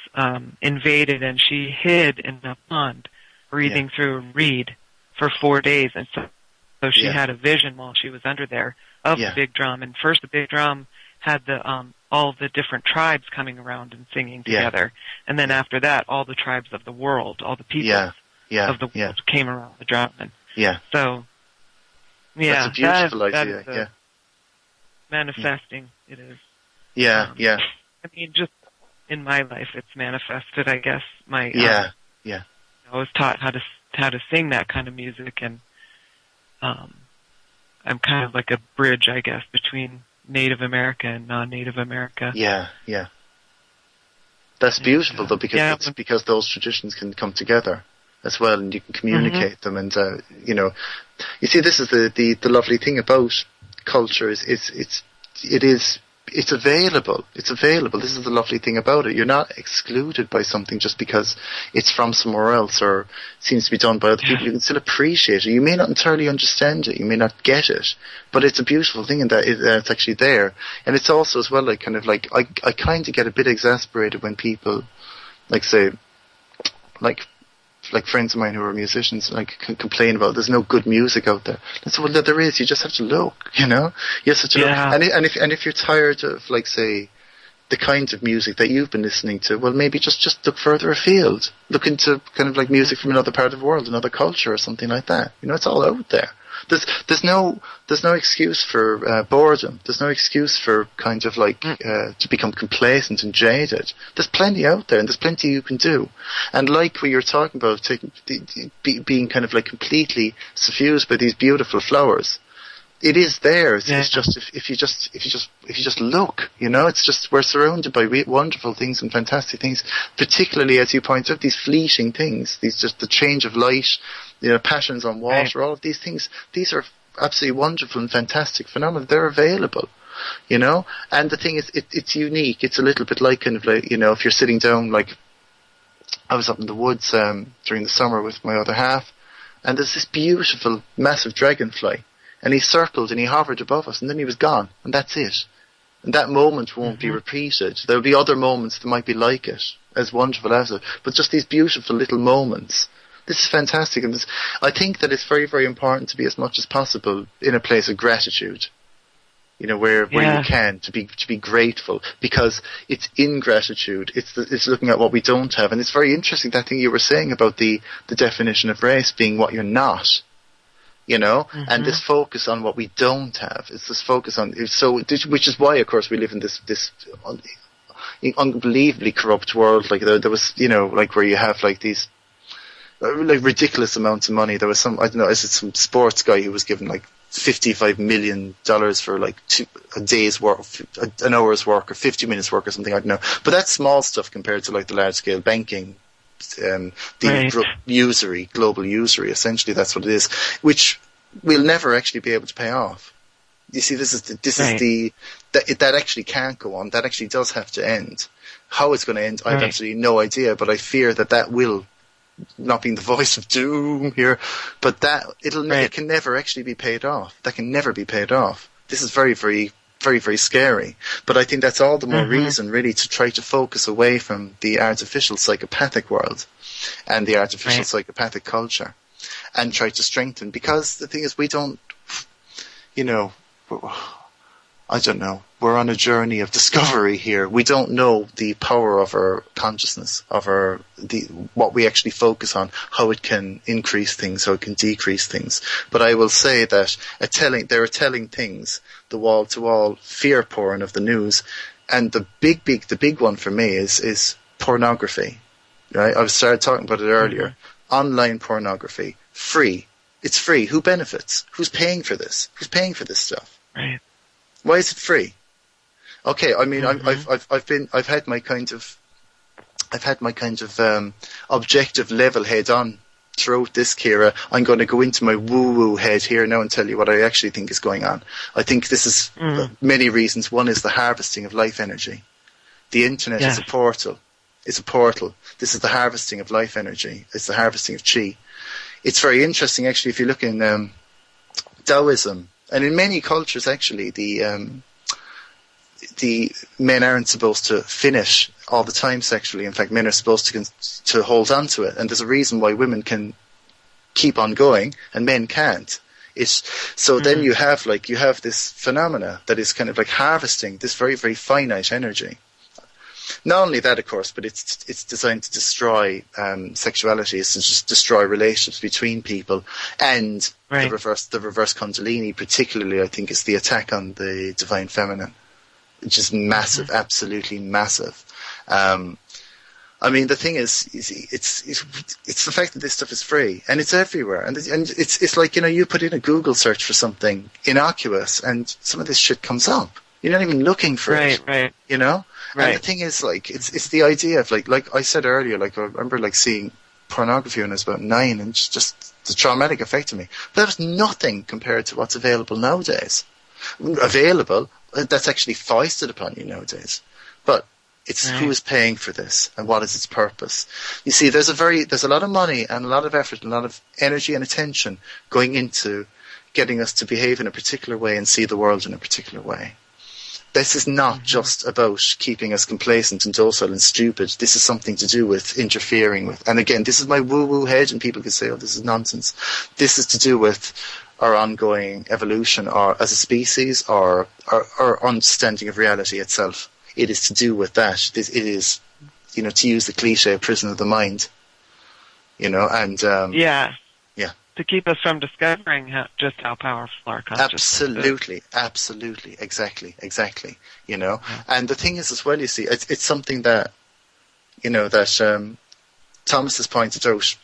invaded, and she hid in a pond breathing through a reed for 4 days. And so she had a vision while she was under there of the big drum. And first the big drum had all the different tribes coming around and singing together. And then after that, all the tribes of the world, all the people of the world came around the drum. And so, that's a beautiful idea. Manifesting, it is. Yeah. I mean, just in my life, it's manifested, I guess. I was taught how to sing that kind of music, and I'm kind of like a bridge, I guess, between Native America and non-Native America. Yeah. That's beautiful, though, because those traditions can come together as well, and you can communicate them. And you know, you see, this is the lovely thing about culture is it's available. It's available. This is the lovely thing about it. You're not excluded by something just because it's from somewhere else or seems to be done by other people. You can still appreciate it. You may not entirely understand it. You may not get it, but it's a beautiful thing in that it's actually there. And it's also as well like kind of like I kind of get a bit exasperated when people like say like friends of mine who are musicians like complain about there's no good music out there. I said, well, there is. You just have to look, you know. You just have to look. And if you're tired of like say the kinds of music that you've been listening to, well, maybe just look further afield. Look into kind of like music from another part of the world, another culture, or something like that. You know, it's all out there. There's no excuse for boredom. There's no excuse for kind of like to become complacent and jaded. There's plenty out there, and there's plenty you can do. And like what you're talking about, being kind of like completely suffused by these beautiful flowers. It is there. It's just if you just look, it's just we're surrounded by wonderful things and fantastic things. Particularly as you point out, these fleeting things, these just the change of light, patterns on water, all of these things. These are absolutely wonderful and fantastic phenomena. They're available, And the thing is, it's unique. It's a little bit like kind of like if you're sitting down, like I was up in the woods during the summer with my other half, and there's this beautiful, massive dragonfly. And he circled and he hovered above us, and then he was gone, and that's it. And that moment won't be repeated. There'll be other moments that might be like it, as wonderful as it, but just these beautiful little moments. This is fantastic, and I think that it's very, very important to be as much as possible in a place of gratitude. Where you can to be grateful, because it's ingratitude. It's looking at what we don't have, and it's very interesting that thing you were saying about the definition of race being what you're not. And this focus on what we don't have. It's this focus on, which is why, of course, we live in this unbelievably corrupt world. Like there was, like where you have like these, like ridiculous amounts of money. There was some, I don't know, is it some sports guy who was given like $55 million for like a day's work, an hour's work, or 50 minutes work or something, I don't know. But that's small stuff compared to like the large scale banking. Usury, global usury, essentially that's what it is, which we'll never actually be able to pay off. You see, that actually can't go on. That actually does have to end. How it's going to end, I've absolutely no idea, but I fear that will, not being the voice of doom here, but it can never actually be paid off. That can never be paid off. This is very, very, very, very scary. But I think that's all the more reason, really, to try to focus away from the artificial psychopathic world and the artificial psychopathic culture, and try to strengthen. Because the thing is, we don't, I don't know. We're on a journey of discovery here. We don't know the power of our consciousness, of what we actually focus on, how it can increase things, how it can decrease things. But I will say that there are telling things, the wall-to-wall fear porn of the news, and the big one for me is pornography. Right? I started talking about it earlier. Online pornography, free. It's free. Who benefits? Who's paying for this? Who's paying for this stuff? Right. Why is it free? Okay, I mean, I've had my kind of objective level head on throughout this, Ciara. I'm going to go into my woo-woo head here now and tell you what I actually think is going on. I think this is many reasons. One is the harvesting of life energy. The internet is a portal. It's a portal. This is the harvesting of life energy. It's the harvesting of chi. It's very interesting, actually, if you look in Taoism, and in many cultures, actually, the men aren't supposed to finish all the time sexually. In fact, men are supposed to hold on to it. And there's a reason why women can keep on going and men can't. Then you have this phenomena that is kind of like harvesting this very, very finite energy. Not only that, of course, but it's designed to destroy sexuality. It's to just destroy relationships between people, and the reverse Kundalini, particularly, I think, is the attack on the divine feminine, which is massive, absolutely massive. I mean, the thing is, it's the fact that this stuff is free and it's everywhere, and it's like, you put in a Google search for something innocuous, and some of this shit comes up. You're not even looking for it, right? Right. And the thing is, like, it's the idea of like I said earlier, like I remember like seeing pornography when I was about 9, and just the traumatic effect of me. But that was nothing compared to what's available nowadays. That's actually foisted upon you nowadays. But it's who is paying for this and what is its purpose. You see, there's a lot of money and a lot of effort and a lot of energy and attention going into getting us to behave in a particular way and see the world in a particular way. This is not just about keeping us complacent and docile and stupid. This is something to do with interfering with. And again, this is my woo-woo head, and people can say, oh, this is nonsense. This is to do with our ongoing evolution, or as a species, or our understanding of reality itself. It is to do with that. It is, to use the cliche, prison of the mind. And to keep us from discovering just how powerful our consciousness is. Absolutely, exactly. You know, and the thing is as well, you see, it's something that, you know, that Thomas has pointed out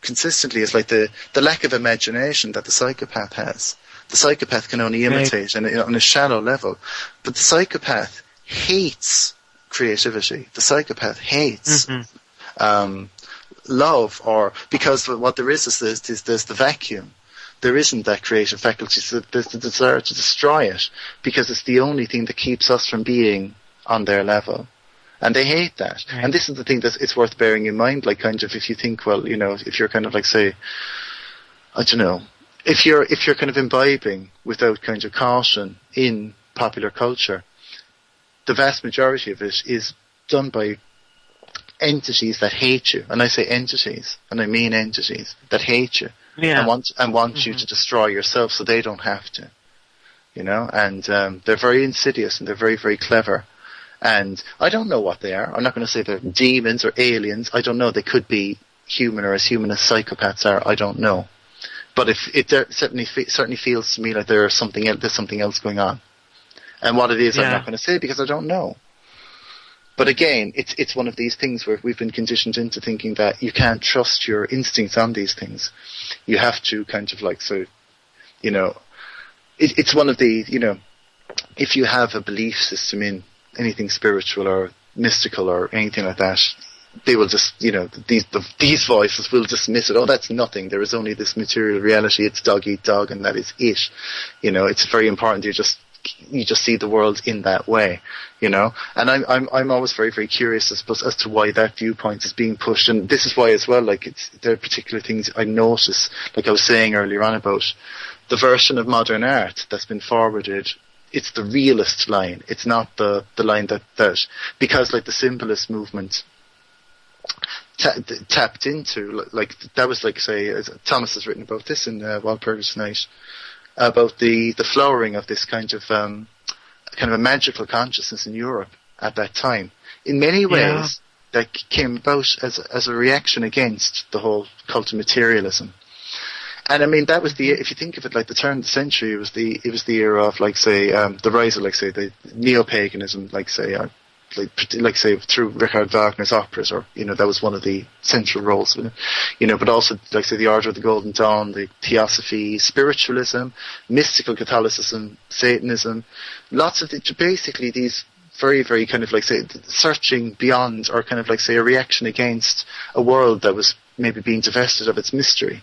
consistently is like the lack of imagination that the psychopath has. The psychopath can only imitate on a shallow level, but the psychopath hates creativity. The psychopath hates love, or because what there is there's the vacuum. There isn't that creative faculty, so there's the desire to destroy it because it's the only thing that keeps us from being on their level. And they hate that. Right. And this is the thing that it's worth bearing in mind, like kind of if you think, well, you know, if you're kind of like, say, I don't know, if you're kind of imbibing without kind of caution in popular culture, the vast majority of it is done by entities that hate you. And I say entities, and I mean entities that hate you and want you to destroy yourself so they don't have to. You know, and they're very insidious and they're very, very clever. And I don't know what they are. I'm not going to say they're demons or aliens. I don't know. They could be human or as human as psychopaths are. I don't know. But it certainly feels to me like there's something else going on. And what it is, I'm not going to say because I don't know. But again, it's one of these things where we've been conditioned into thinking that you can't trust your instincts on these things. You have to kind of like, so, you know, it's one of the, you know, if you have a belief system in anything spiritual or mystical or anything like that, they will just, you know, these voices will dismiss it. Oh, that's nothing. There is only this material reality. It's dog eat dog, and that is it. You know, it's very important. You just see the world in that way. You know, and I'm always very, very curious, I suppose, as to why that viewpoint is being pushed. And this is why as well, like there are particular things I notice, like I was saying earlier on about the version of modern art that's been forwarded. It's the realist line. It's not the line that because like the symbolist movement tapped into, like that was like, say, as Thomas has written about this in Walpurgis Night, about the flowering of this kind of a magical consciousness in Europe at that time. In many ways, that came about as a reaction against the whole cult of materialism. And I mean, that was if you think of it like the turn of the century, it was the era of, like, say, the rise of, like, say, the neo-paganism, like, say, through Richard Wagner's operas, or, you know, that was one of the central roles of it, you know, but also, like, say, the Order of the Golden Dawn, the Theosophy, spiritualism, mystical Catholicism, Satanism, lots of basically these very, very kind of, like, say, searching beyond, or kind of, like, say, a reaction against a world that was maybe being divested of its mystery.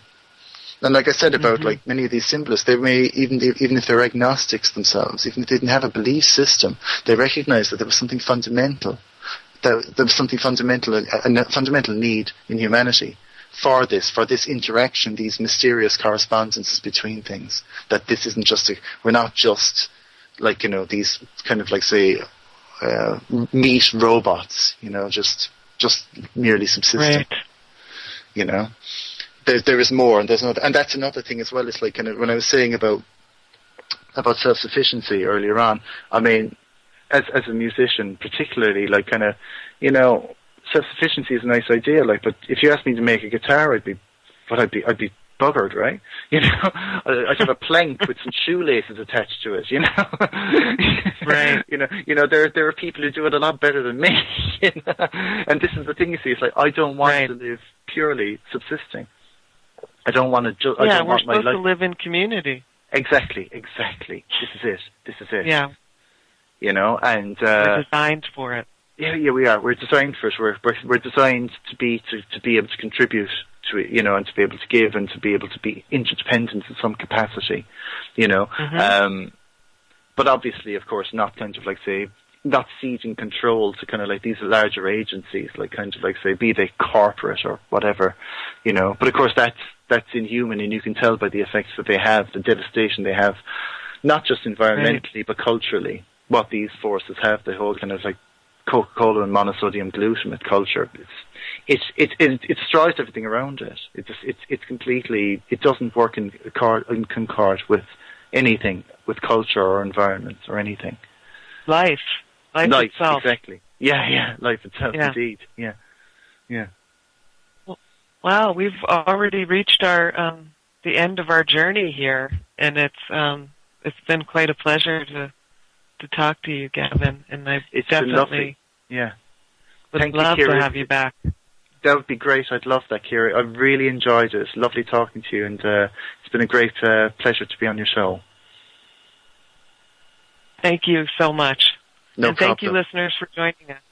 And like I said about like many of these symbolists, they may even if they're agnostics themselves, even if they didn't have a belief system, they recognized that there was something fundamental, a fundamental need in humanity for this interaction, these mysterious correspondences between things. That this isn't just we're not just like, you know, these kind of, like, say, meat robots, you know, just merely subsisting, you know. There is more, and and that's another thing as well. It's like, kind of, when I was saying about self-sufficiency earlier on, I mean, as a musician, particularly, like, kind of, you know, self-sufficiency is a nice idea, like, but if you asked me to make a guitar, I'd be buggered, right? You know, I'd have a plank with some shoelaces attached to it, you know. Right. You know, there are people who do it a lot better than me. You know? And this is the thing, you see. It's like, I don't want to live purely subsisting. I don't want to. We're supposed to live in community. Exactly. This is it. Yeah. You know, and we're designed for it. Yeah, we are. We're designed for it. We're designed to be able to contribute to it, you know, and to be able to give, and to be able to be interdependent in some capacity, you know. But obviously, of course, not kind of, like, say, not ceding control to kind of like these larger agencies, like, kind of, like, say, be they corporate or whatever, you know. But of course, that's inhuman, and you can tell by the effects that they have, the devastation they have, not just environmentally but culturally. What these forces have, the whole kind of like Coca-Cola and monosodium glutamate culture, it destroys everything around it. It's completely, it doesn't work in concord with anything, with culture or environment or anything. Life itself. Exactly. Yeah, life itself, indeed. Yeah. Wow, we've already reached our the end of our journey here, and it's been quite a pleasure to talk to you, Gavin. And It's been lovely. Yeah. Would love to have you back. That would be great. I'd love that, Kira. I really enjoyed it. It's lovely talking to you, and it's been a great pleasure to be on your show. Thank you so much. No and thank problem. you, listeners, for joining us.